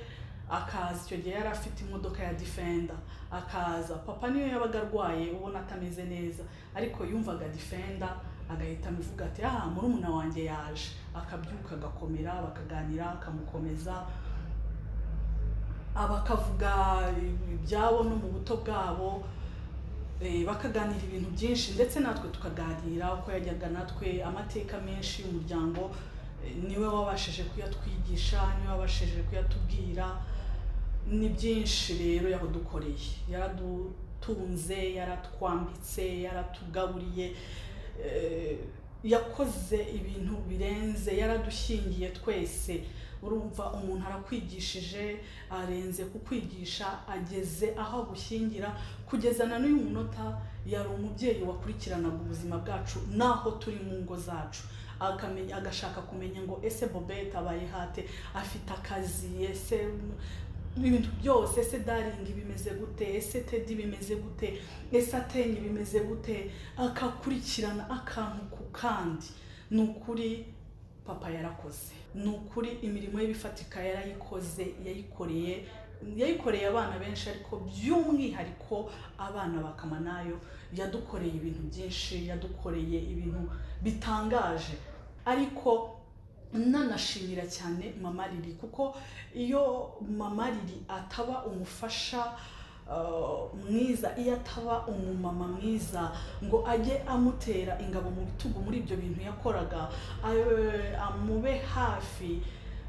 akaza. Icyo gihe yari afite imodoka ya Defender, akaza. Papa niyo yabaga arwaye ubona atameze neza, ariko yumvaga Defender agahita amuvuga ati murumuna wanjye yaje, akabyuka agakomera, bakaganira, akamukomeza, bakavuga ibyabo no mu buto bwabo, bakaganira ibintu byinshi, ndetse natwe tukaganira uko yajyaga natwe amateka menshi y'umuryango. Niwe wabashije kuyatwigisha, niwe wabashije kuyatubwira. Ni byinshi rero yadukoreye, yaradutunze, yaratwambitse, yaratugaburiye, yakoze ibintu birenze, yaradushyingiye twese. Urumva umuntu arakwigishije, arenze kukwigisha, ageze aho agushyingira. Kugeza na n'uyu munota yari umubyeyi wakurikiranaga ubuzima bwacu naho turi mu ngo zacu, agashaka kumenya ngo ese Bobette abaye hate, afite akazi, ese ibintu byose, ese Darling bimeze gute, ese Teddy bimeze gute, ese Atenyi bimeze gute, akakurikirana akantu ku kandi. Ni ukuri papa yarakoze, ni ukuri imirimo ye bifatika yarayikoze, yayikoreye abana benshi, ariko by'umwihariko abana ba Kamanayo yadukoreye ibintu byinshi, yadukoreye ibintu bitangaje. Ariko nanashimira cyane Mama Lili, kuko iyo Mama Lili ataba umufasha mwiza, iyo ataba umumama mwiza ngo ajye amutera ingabo mu bitugu muri ibyo bintu yakoraga, amube hafi,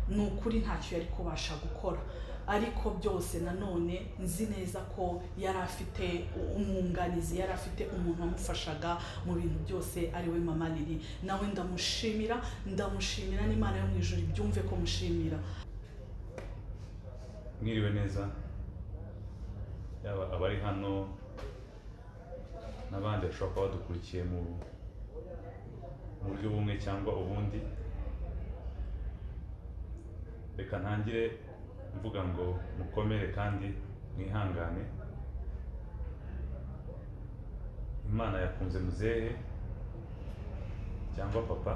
ni ukuri ntacyo yari kubasha gukora. ariko byose nanone nzi neza ko yari afite umwunganizi, yari afite umuntu wamufashaga mu bintu byose ariwe mama Lili. Nawe ndamushimira n'Imana yo mu ijuru ibyumve ko mushimira. Mwiriwe neza yaba abari hano n'abandi bashobora kuba badukurikiye mu buryo bumwe cyangwa ubundi. Reka ntangire mvuga ngo mukomere kandi mwihangane. Imana yakunze muzehe cyangwa papa,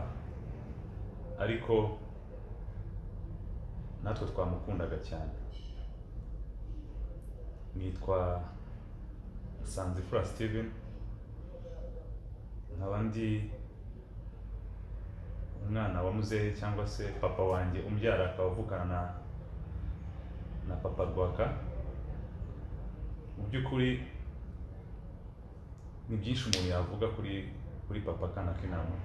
ariko natwe twamukundaga cyane. Nitwa Sanzifura Steven, nkaba ndi umwana wa muzehe cyangwa se papa wanjye umbyara akaba avukana na papa Rwaka. Mu by'ukuri ni byinshi umuntu yavuga kuri papa Kana Kinama,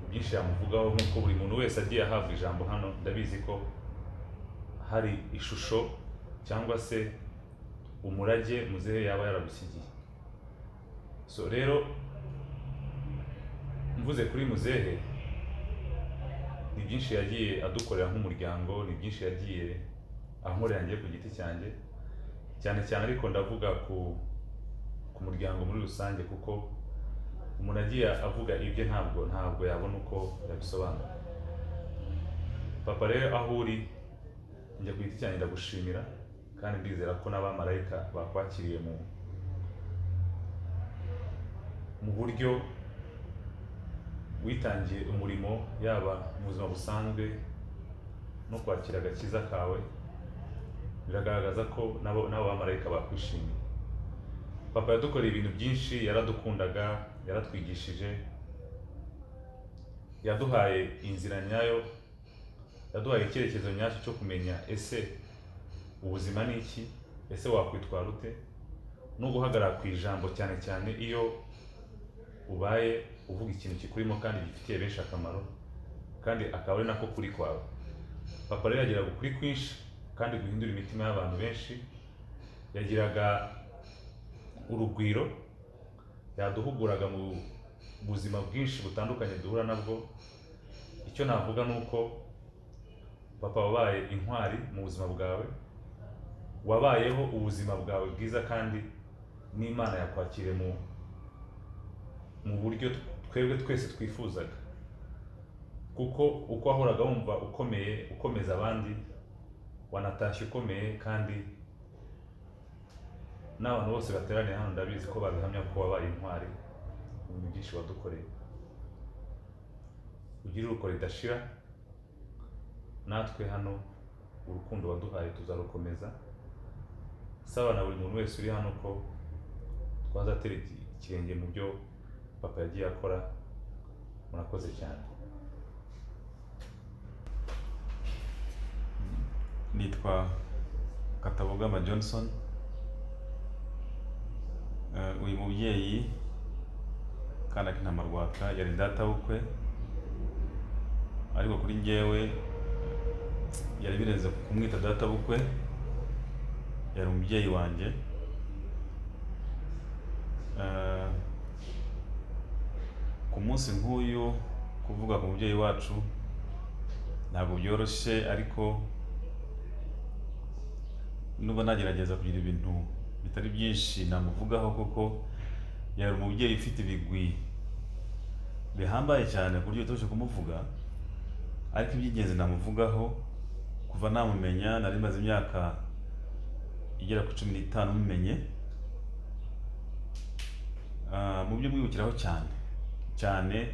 ni byinshi yamuvugaho, nk'uko buri muntu wese agiye ahabwa ijambo hano ndabizi ko hari ishusho cyangwa se umurage muzehe yaba yaragusigiye. So rero mvuze kuri muzehe, ni byinshi yagiye adukorera nk'umuryango, ni byinshi yagiye ankorera njye ku giti cyanjye cyane cyane, ariko ndavuga ku muryango muri rusange, kuko umuntu agiye avuga ibye ntabwo yabona uko yabisobanura. Papa rero aho uri, njye ku giti cyanjye ndagushimira, kandi ndizera ko n'abamarayika bakwakiriye mu buryo witangiye umurimo, yaba mu buzima busanzwe no kwakira agakiza kawe. Biragaragaza ko nabo bamarayika bakwishimiye. Papa yadukoreye ibintu byinshi, yaradukundaga, yaratwigishije, yaduhaye inzira nyayo, yaduhaye icyerekezo nyacyo cyo kumenya ese ubuzima ni iki, ese wakwitwara ute, no guhagarara ku ijambo cyane cyane iyo ubaye uvuga ikintu kikurimo kandi gifitiye benshi akamaro, kandi akaba ari nako kuri kwawe. Papa rero yagiraga ukuri kwinshi kandi guhindura imitima y'abantu benshi, yagiraga urugwiro, yaduhuguraga mu buzima bwinshi butandukanye duhura nabwo. Icyo navuga ni uko papa wabaye intwari mu buzima bwawe, wabayeho ubuzima bwawe bwiza, kandi n'Imana yakwakiriye mu buryo twebwe twese twifuzaga, kuko uko wahoraga wumva ukomeye, ukomeza abandi, wanatashye ukomeye, kandi n'abantu bose bateraniye hano ndabizi ko babihamya ko wabaye intwari mu bintu byinshi wadukoreye. Ugire uruko ridashira, natwe hano urukundo waduhaye tuzarukomeza. Saba na buri muntu wese uri hano ko twazatera ikirenge mu byo papa yagiye akora. Murakoze cyane. Nitwa Katabogama Johnson. Uyu mubyeyi Kana Kinama Rwaka yari data bukwe, ariko kuri njyewe yari birenze kumwita data bukwe, yari umubyeyi wanjye. Ku munsi nk'uyu kuvuga ku mubyeyi wacu ntabwo byoroshye, ariko nubwo nagerageza kugira ibintu bitari byinshi namuvugaho, kuko yari umubyeyi ufite ibigwi bihambaye cyane ku buryo bitoroshye kumuvuga. Ariko iby'ingenzi namuvugaho, kuva namumenya nari maze imyaka igera ku 15 mumenye. Mu byo mwibukiraho cyane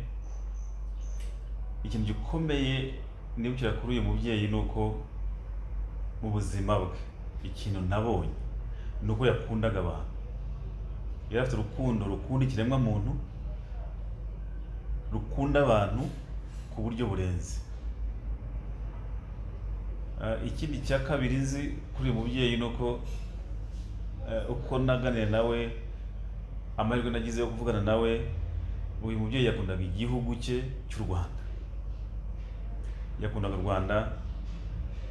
ikintu gikomeye nibukira kuri uyu mubyeyi ni uko mu buzima bwe ikintu nabonye ni uko yakundaga abantu. Yari afite urukundo rukunda ikiremwa muntu, rukunda abantu ku buryo burenze. Ikindi cya kabiri nzi kuri uyu mubyeyi ni uko naganira nawe, amahirwe nagize yo kuvugana nawe, uyu mubyeyi yakundaga igihugu cye cy'u Rwanda. Yakundaga u Rwanda,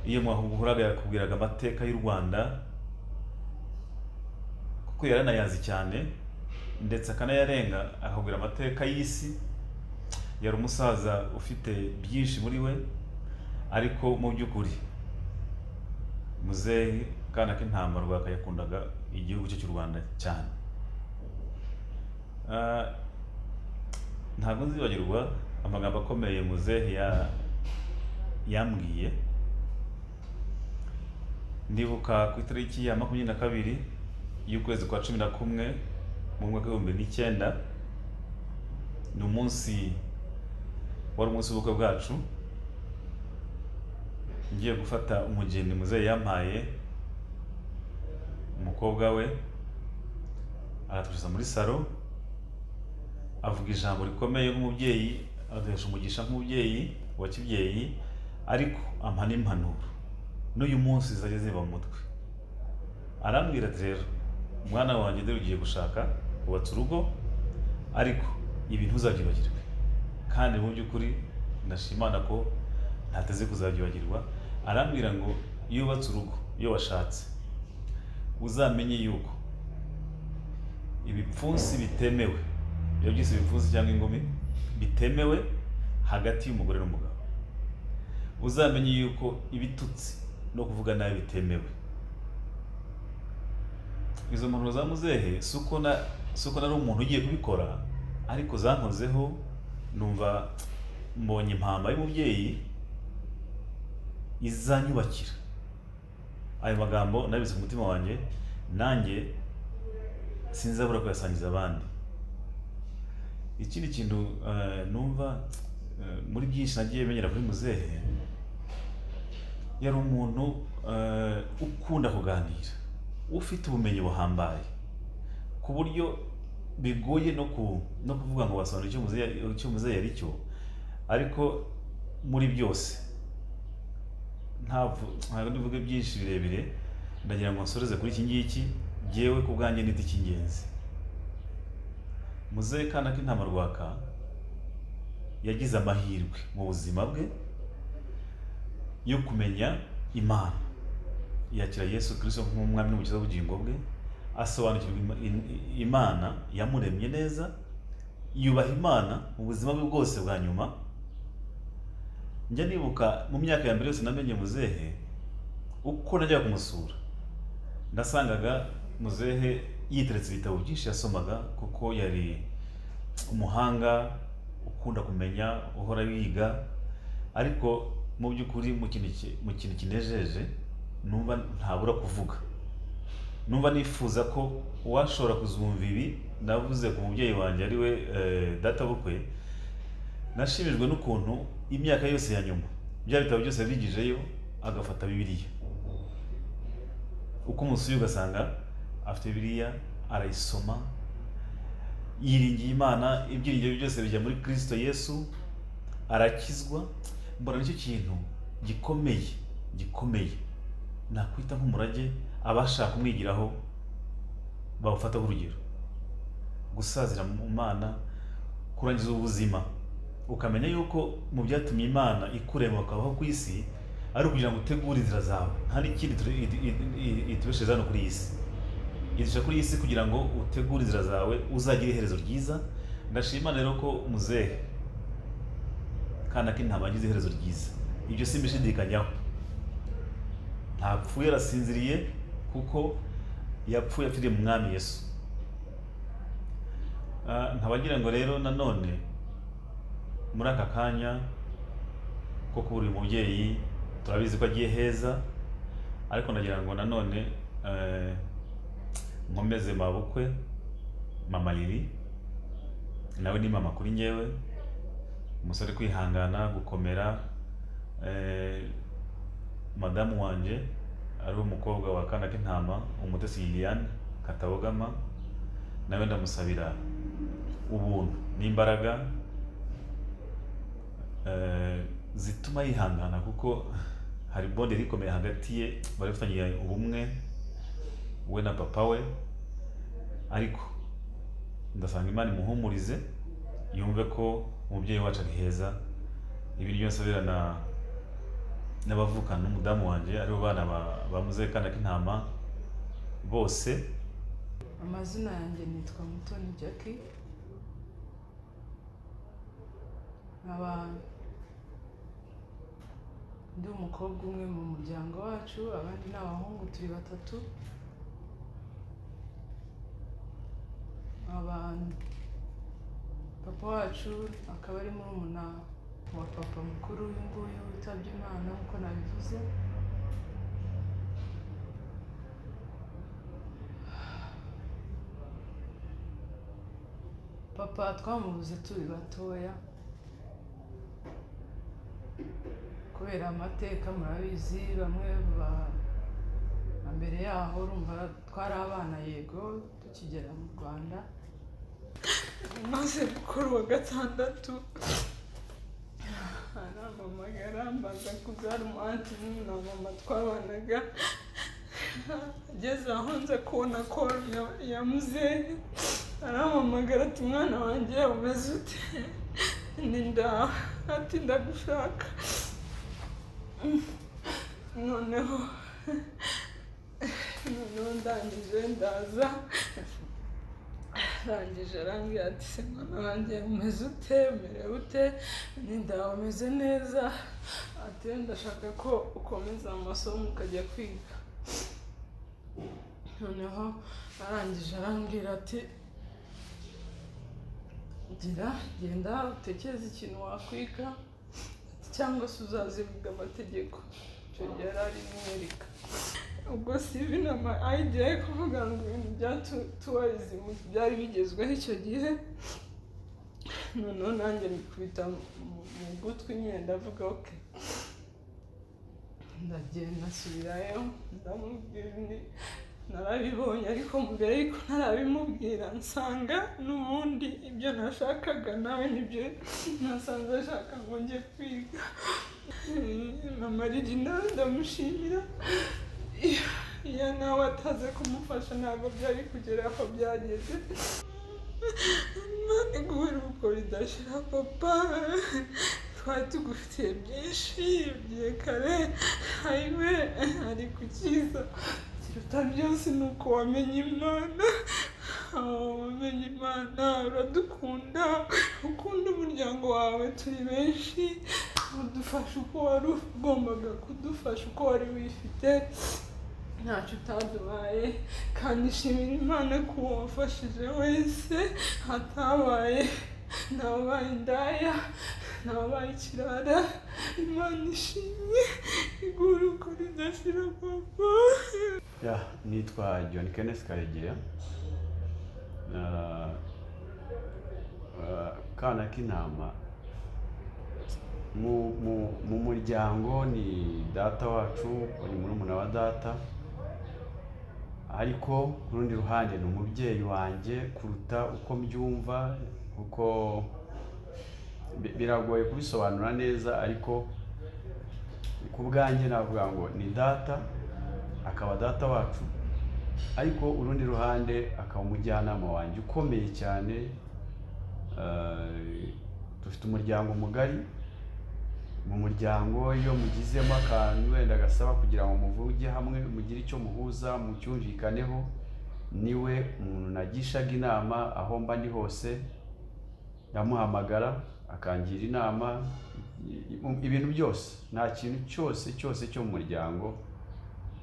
iyo mwahuraga yakubwiraga amateka y'u Rwanda kuko yaranayazi cyane ndetse akanayarenga, akakubwira amateka y'isi. Yari umusaza ufite byinshi muri we, ariko mu by'ukuri muzehe Kana k'Intama Rwaka yakundaga igihugu cye cy'u Rwanda cyane. Ntabwo nzibagirwa amagambo akomeye muzehe yambwiye. Ndibuka ku itariki ya 22 y'ukwezi kwa 11 mu mwaka w'2009, ni umunsi wari umunsi w'ubukwe bwacu. Ngiye gufata umugeni muzehe yampaye, umukobwa we aratugeza muri salo, avuga ijambo rikomeye nk'umubyeyi, aduhesha umugisha nk'umubyeyi wa kibyeyi, ariko ampa n'impanuro n'uyu munsi zajya ziba mu mutwe. Arambwira ati rero umwana wanjye dore ugiye gushaka, wubatse urugo, ariko ibi ntuzabyibagirwe. Kandi mu by'ukuri ndashimana ko ntateze kuzabyibagirwa. Arambwira ngo iyo wubatse urugo, iyo washatse, uzamenye yuko ibipfunsi bitemewe, iyo byise ibipfunsi cyangwa ingumi bitemewe hagati y'umugore n'umugabo. Uzamenye yuko ibitutsi no kuvuga nabi bitemewe. Izo mpanuro za muzehe suko nari umuntu ugiye kubikora, ariko zankozeho, numva mbonye impamba y'umubyeyi izanyubakira. Ayo magambo nabise ku mutima wanjye, nanjye sinzabura kuyasangiza abandi. Ikindi kintu numva muri byinshi nagiye menyera kuri muzehe, yari umuntu ukunda kuganira, ufite ubumenyi buhambaye, ku buryo bigoye no kuvuga ngo wasobanura icyo muzehe yari cyo. Ariko muri byose ntabwo ndivuge byinshi birebire, ndagira ngo nsoreze kuri iki ngiki, jyewe ku bwanjye niti cy'ingenzi. Muzehe Kana k'Intama Rwaka yagize amahirwe mu buzima bwe yo kumenya Imana, yakira Yesu Kristo nk'umwami n'umukiza w'ubugingo bwe, asobanukirwa Imana yamuremye neza, yubaha Imana mu buzima bwe bwose bwa nyuma. Njya nibuka mu myaka ya mbere yose namenye muzehe, uko najyaga kumusura nasangaga muzehe yiteretse ibitabo byinshi yasomaga, kuko yari umuhanga, ukunda kumenya, uhora wiga. Ariko mu by'ukuri mu kintu kinejeje, numva ntabura kuvuga. Numva nifuza ko washobora kuzumva ibi navuze ku mubyeyi wanjye ari we data bukwe. Nashimijwe n'ukuntu imyaka yose ya nyuma bya bitabo byose yabigijeyo, agafata Bibiliya. Uko umusuye ugasanga afite Bibiliya, arayisoma, yiringiye Imana, ibyiringiro byose bijya muri Kristo Yesu, arakizwa. Mbona nicyo kintu gikomeye nakwita nk'umurage abashaka kumwigiraho bawufataho urugero. Gusazira mu Mana, kurangiza ubuzima ukamenya yuko mu byatumye Imana ikurema ukabaho ku isi ari ukugira ngo utegure inzira zawe. Nta n'ikindi itubeshereza hano kuri iyi si, idusha kuri iyi si kugira ngo utegure inzira zawe, uzagire iherezo ryiza. Ndashima rero ko muzehe Kana k'Intama agize iherezo ryiza, ibyo simbishidikanyaho. Ntapfuye, arasinziriye, kuko yapfuye apfiriye mu mwami Yesu. Nkabagira ngo rero nanone muri aka kanya ko kubura uyu mubyeyi, turabizi ko agiye heza, ariko nagira ngo nanone nkomeze mabukwe Mama Lili, nawe ni mama kuri njyewe, umusore kwihangana, gukomera. Madamu wanje ari umukobwa wa Kana k'Intama, Umutesi Liliane Katabogama, nawe ndamusabira ubuntu n'imbaraga zituma yihangana, kuko hari bonde rikomeye hagati ye, barifitanye ubumwe we na papa we. Ariko ndasanga Imana imuhumurize, yumve ko umubyeyi wacu ari heza. Ibi byose birana n'abavukana n'umudamu wanjye aribo bana ba muzehe Kanakintama bose. Amazina yanjye nitwa Mutoni Jackie, nkaba ndi umukobwa umwe mu muryango wacu, abandi ni abahungu turi batatu. Papa wacu akaba ari murumuna wa papa mukuru uyu nguyu witabye Imana nk'uko nabivuze. Papa twamubuze turi batoya kubera amateka murabizi, bamwe mbere yaho urumva twari abana yego tukigera mu Rwanda. Maze gukora uwa gatandatu arampamagara mbaza kubyara umuhanzi na mama twabanaga. Ageze aho nza kubona ko ya muzehe, arampamagara ati mwana wanjye umeze ute? Ni ndaho, ati ndagushaka. Noneho ndangije ndaza, arangije arambwira ati se mwana wanjye umeze ute, umerewe ute? Ni ndaho umeze neza, ati ndashaka ko ukomeza amasomo ukajya kwiga. Noneho arangije arambwira ati genda utekereze ikintu wakwiga cyangwa se uzaziga amategeko. Icyo gihe yari ari Amerika. Ubwo si ibintu idea yo kuvuga ngo ibintu bya tourism byari bigezweho icyo gihe. Noneho nanjye nikubita mu gutwi nyine ndavuga okay, ndagenda nsubirayo ndamubwira narabibonye, ariko mbere yuko ntarabimubwira nsanga n'ubundi ibyo nashakaga nawe nibyo nasanze ashaka ngo njye kwiga. Mama Regina ndamushimira, iyo nawe ataze kumufasha ntabwo byari kugera aho byageze. Imana iguhe uko ridashira papa, twari tugufitiye byinshi, ugiye kare ayiwe, ariko icyiza kiruta byose ni uko wamenye Imana. Wamenye Imana, uradukunda, ukunda umuryango wawe, turi benshi, udufasha uko wari ugombaga kudufasha, uko wari wifite, ntacyo utaduhaye. Kandi ishimira Imana ko wafashije wese hatabaye ntabaye indaya, ntabaye ikirara. Imana ishimwe, iguhe uko ridashira papa. Nitwa John Kenneth Karegeya, Kanakintama mu muryango ni data wacu, ni murumuna wa data, ariko ku rundi ruhande ni umubyeyi wanjye kuruta uko mbyumva, kuko biragoye kubisobanura neza, ariko ku bwanjye navuga ngo ni data, akaba data wacu, ariko urundi ruhande akaba umujyanama wanjye ukomeye cyane. Dufite umuryango mugari. Mu muryango iyo mugizemo akantu wenda gasaba kugira ngo muvuge hamwe, mugire icyo muhuza, mucyumvikaneho, niwe umuntu nagishaga inama aho mba ndi hose. Ndamuhamagara akangira inama ibintu byose, nta kintu cyose cyo mu muryango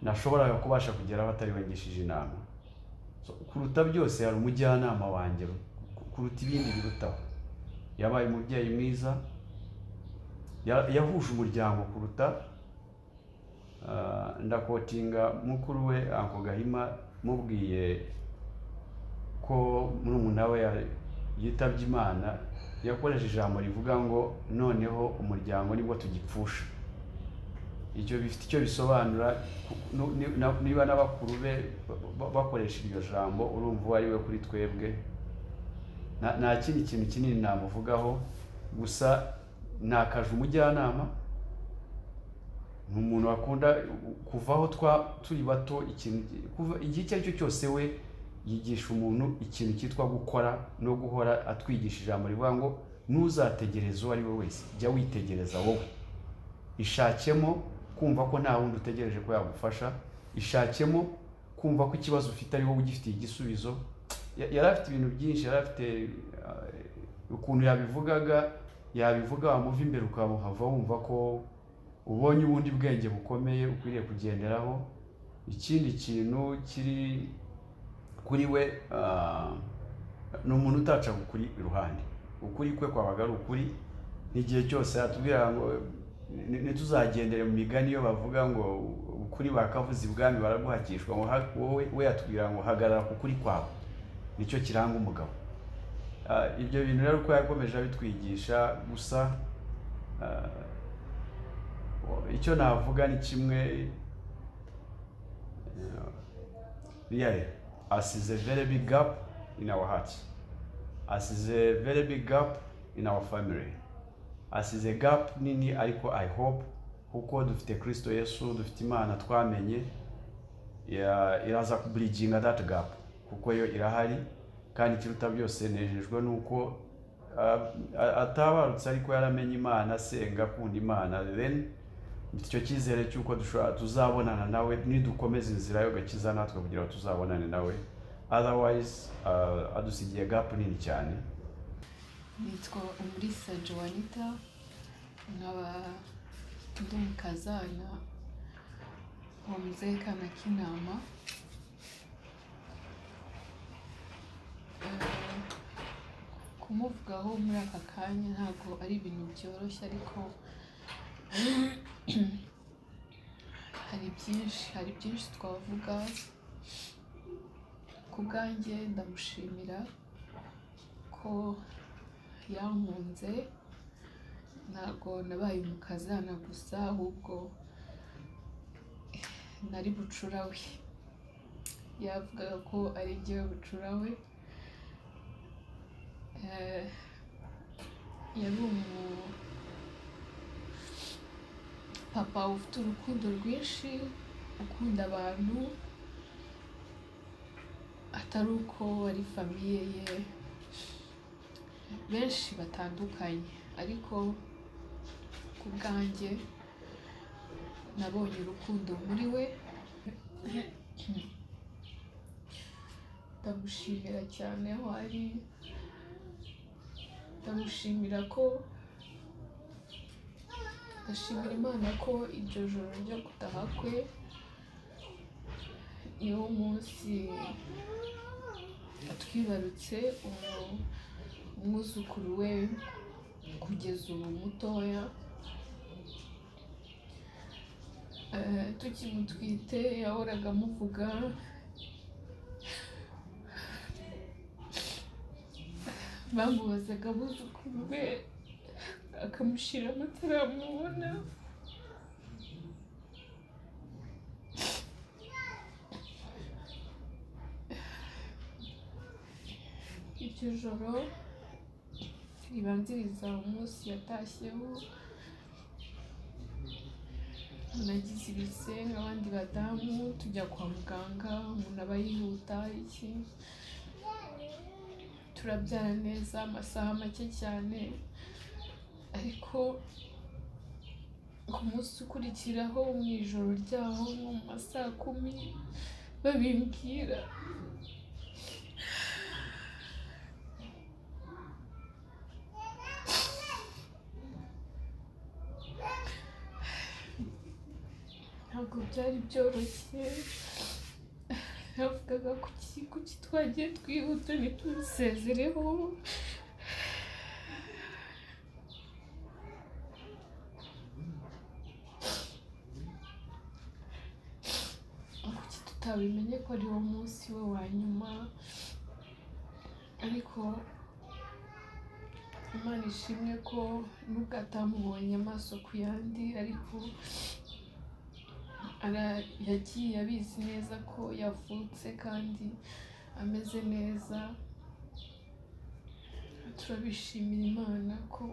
nashoboraga kubasha kugeraho atari we ngishije inama. Kuruta byose hari umujyanama wanjye, kuruta ibindi birutaho. Yabaye umubyeyi mwiza, yahuje umuryango kuruta. Ndakotinga mukuru we Uncle Gahima mubwiye ko murumuna we yitabye Imana, yakoresheje ijambo rivuga ngo noneho umuryango nibwo tugipfusha. Icyo bifite icyo bisobanura, niba n'abakuru be bakoresha iryo jambo, urumva uwo ari we kuri twebwe. Nta kindi kintu kinini namuvugaho, gusa nakaje umujyanama. Ni umuntu wakunda kuvaho turi bato, igihe icyo ari cyo cyose we yigisha umuntu ikintu cyitwa gukora no guhora atwigisha ijambo rivuga ngo ntuzategereze uwo ari we wese, jya witegereza wowe, ishakemo kumva ko nta wundi utegereje ko yagufasha, ishakemo kumva ko ikibazo ufite ari wowe ugifitiye igisubizo. Yari afite ibintu byinshi, yari afite ukuntu yabivuga wamuva imbere ukamuhava wumva ko ubonye ubundi bwenge bukomeye ukwiriye kugenderaho. Ikindi kintu kiri kuri we, ni umuntu utaca ukuri iruhande. Ukuri kwe kwabaga ari ukuri, n'igihe cyose atubwira ngo ntituzagendere mu migani iyo bavuga ngo ukuri bakavuze ibwami baraguhakishwa, ngo we yatubwira ngo hagarara ku kuri kwawe, nicyo kiranga umugabo. Ibyo bintu rero uko yakomeje abitwigisha. Gusa icyo navuga ni kimwe, really asize a very big gap in our hearts, asize a very big gap in our family, asize gap nini, ariko I hope kuko dufite Kristo Yesu, dufite Imana twamenye, iraza kubridginga that gap, kuko yo irahari. Kandi ikiruta byose nejejwe nuko atabarutse ariko yaramenye Imana, asenga akunda Imana. Then icyo cyizere cy'uko tuzabonana nawe nidukomeza inzira yo gakiza natwe kugira ngo tuzabonane nawe. Otherwise adusigiye gap nini cyane. Nitwa Umulisa Joanita, nkaba ndi umukazana wa Mzee Kanakinama. Kumuvugaho muri aka kanya ntabwo ari ibintu byoroshye, ariko hari byinshi twavuga. Ku bwanjye ndamushimira ko yankunze, ntabwo nabaye umukazana gusa, ahubwo nari bucura we. Yavugaga ko ari njyewe bucura we. Yari papa ufite urukundo rwinshi, ukunda abantu, atari uko ari famiye ye benshi batandukanye, ariko ku bwanjye nabonye urukundo muri we. Ndamushimira cyane aho ari, ndashimira Imana ko iryo joro ryo gutaha kwe niwo munsi atwibarutse umwuzukuru we kugeza ubu mutoya. Tukimutwite yahoraga amuvuga, bamubazaga abuzukuru be akamushyira ataramubona. Iryo joro ribanziriza umunsi yatashyeho, nagize ibise nk'abandi badamu, tujya kwa muganga, umuntu aba yihuta iki, turabyara neza amasaha make cyane. Ariko ku munsi ukurikiraho mu ijoro ryaho nko mu ma saa 10 babimbwira, ntabwo byari byoroshye. Yavugaga kuki twagiye twihuta ntitumusezereho. Kuki tutabimenye ko ari wo munsi we wa nyuma. Ariko Imana ishimwe ko nubwo atamubonye amaso ku yandi, ariko yagiye abizi neza ko yavutse kandi ameze neza. Turabishimira Imana ko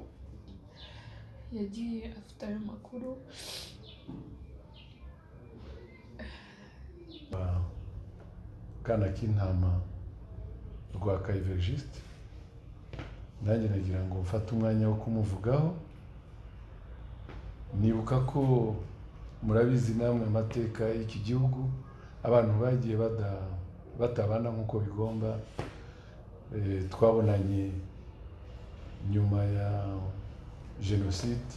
yagiye afite ayo makuru. Kana k'intama rwa Kayivejiste, nanjye nagira ngo mfate umwanya wo kumuvugaho. Nibuka ko murabizi namwe amateka y'iki gihugu, abantu bagiye batabana nk'uko bigomba. Twabonanye nyuma ya jenoside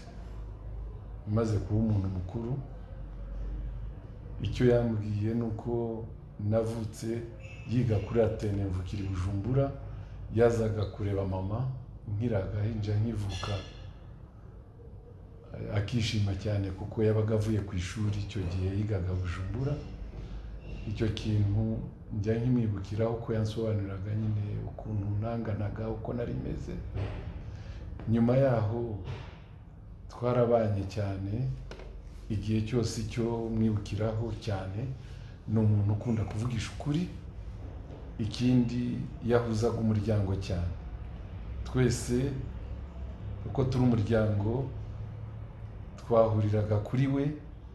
maze kuba umuntu mukuru. Icyo yambwiye nuko navutse yiga kuri Atene, mvukira i Bujumbura, yazaga kureba mama nkiragahinja nkivuka, akishima cyane kuko yabaga avuye ku ishuri. Icyo gihe yigaga Bujumbura. Icyo kintu njya nkimwibukiraho ko yansobanuriraga nyine ukuntu nanganaga, uko nari meze. Nyuma yaho twarabanye cyane. Igihe cyose icyo mwibukiraho cyane ni umuntu ukunda kuvugisha ukuri. Ikindi yahuzaga umuryango cyane. Twese uko turi umuryango twahuriraga kuri we,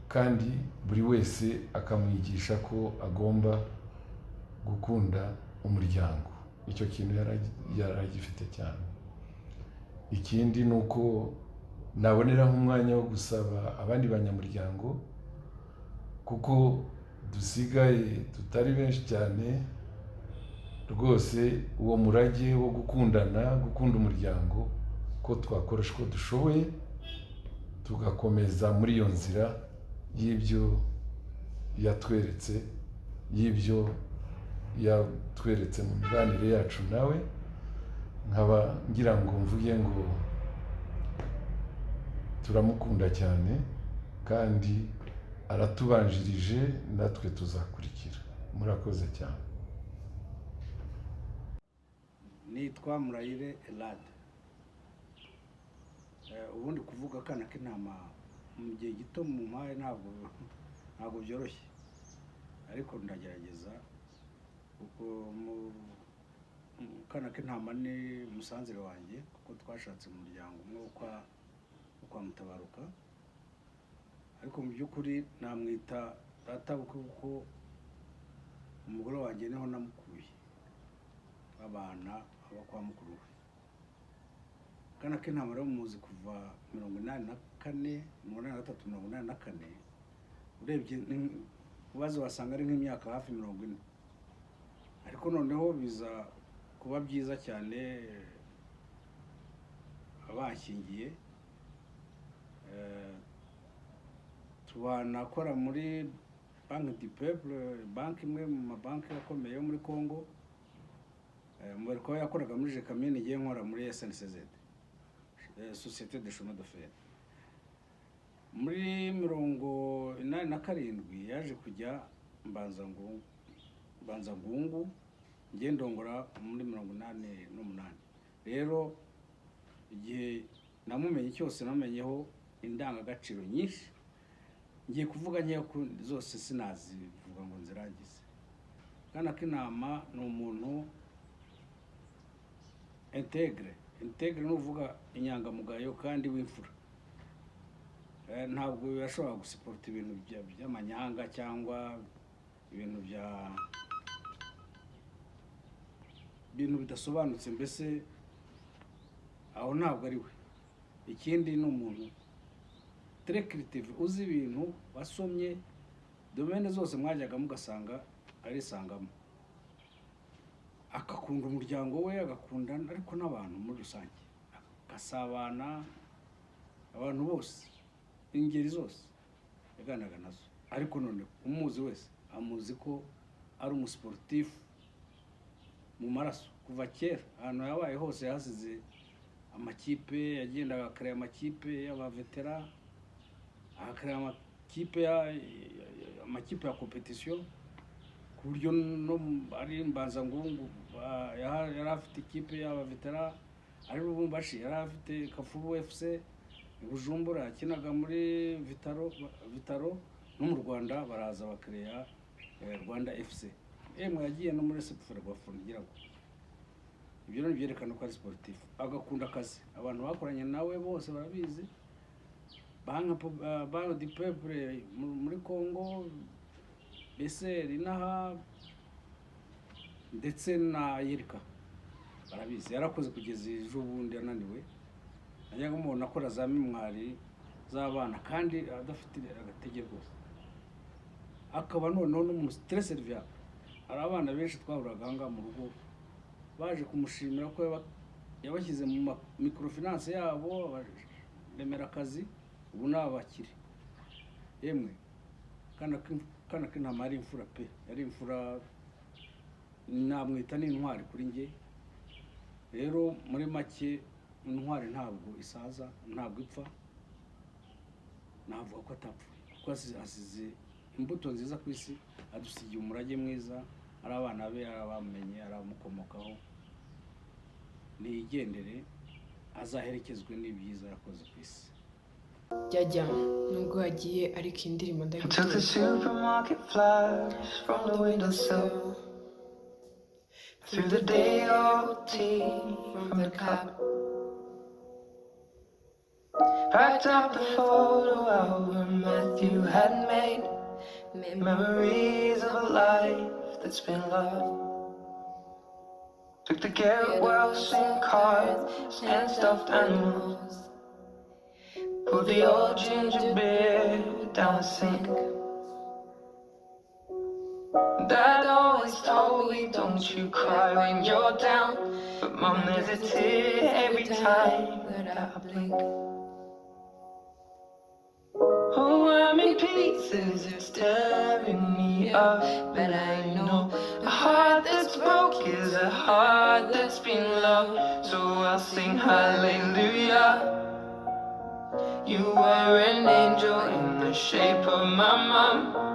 kandi buri wese akamwigisha ko agomba gukunda umuryango. Icyo kintu yaragifite cyane. Ikindi ni uko naboneraho umwanya wo gusaba abandi banyamuryango, kuko dusigaye tutari benshi cyane, rwose uwo murage wo gukundana, gukunda umuryango, ko twakoresha uko dushoboye tugakomeza muri iyo nzira y'ibyo yatweretse, y'ibyo yatweretse mu mibanire yacu nawe. Nkaba ngira ngo mvuge ngo turamukunda cyane, kandi aratubanjirije, natwe tuzakurikira. Murakoze cyane. Nitwa Murayire Elade. Ubundi kuvuga akana k'intama mu gihe gito mu mpaye ntabwo byoroshye, ariko ndagerageza kuko akana k'intama ni musanzire wanjye, kuko twashatse mu muryango umwe kwa Mutabaruka. Ariko mu by'ukuri namwita databukwe kuko umugore wanjye niho namukuye abana aba kwa mukuru we. Akana k'intama rero muzi kuva 1984, 1983, urebye ubaze wasanga ari nk'imyaka hafi 40. Ariko noneho biza kuba byiza cyane abashingiye. Tubanakora muri Banque du Peuple, banki imwe mu mabanki akomeye yo muri Congo. Mbere ko yakoraga muri Jekamine, igiye nkora muri SNCZ, Société de Chemin de Fer. Muri 1987 yaje kujya Mbanza Ngungu, ngiye ndongora muri 1988. Rero igihe namumenye cyose namenyeho indangagaciro nyinshi, ngiye kuvuga nkeya zose sinazivuga ngo nzirangize. Akana k'intama ni umuntu integre nuvuga inyangamugayo kandi w'imfura. Ntabwo yashobora gusiporta ibintu by'amanyanga cyangwa ibintu bidasobanutse, mbese aho ntabwo ari we. Ikindi ni umuntu très creative, uzi ibintu wasomye, domaine zose mwajyaga mugasanga arisangamo. Akakunda umuryango we, agakunda ariko n'abantu muri rusange, agasabana abantu bose, ingeri zose yaganaga nazo. Ariko none umuzi wese amuzi ko ari umusportif mu maraso. Kuva kera ahantu yabaye hose yasize amakipe, yagendaga akareba amakipe y'abavetera, akareba amakipe ya competition, ku buryo no ari Mbanza Ngungu yari afite ikipe y'abavetera, ari Lubumbashi yari afite Kafubu FC, Bujumbura yakinaga muri Vitaro, no mu Rwanda baraza bakireya Rwanda FC. Yagiye no muri Sepfure bafungira ngo ibyo no byerekana ko ari sportif, agakunda akazi. Abantu bakoranye nawe bose barabizi. Banque du Peuple muri Congo, BCR inaha, ndetse na Yerika barabizi. Yarakoze kugeza ejo bundi ananiwe, najyaga mubona akora za mimwari z'abana kandi adafite agatege rwose, akaba noneho n'umuntu très serviable. Hari abana benshi twahuraga aha ngaha mu rugo baje kumushimira ko yabashyize mu microfinance yabo, remera akazi, ubu ni abakire. Yemwe kana k'intama yari imfura pe, yari imfura, namwita n'intwari kuri njye. Rero muri make intwari ntabwo isaza, ntabwo ipfa, navuga ko atapfa kuko asize imbuto nziza ku isi, adusigiye umurage mwiza, ari abana be, ari abamenye, ari abamukomokaho. Niyigendere, azaherekezwe n'ibyiza yakoze ku isi. Jajya nubwo hagiye ariko indirimbo I took the supermarket flyers from the windowsill, threw the day old tea from the cup, packed up the photo album Matthew had made, memories of a life that's been loved. Took the Garrett Wilson cards and stuffed animals, pulled the old ginger beer down the sink. Dad always told me, don't you cry when you're down, but Mom, there's a tear every time that I blink. Oh, I'm in pieces, it's tearing me up, but I know a heart that's broke is a heart that's been loved, so I'll sing hallelujah. You were an angel in the shape of my mom.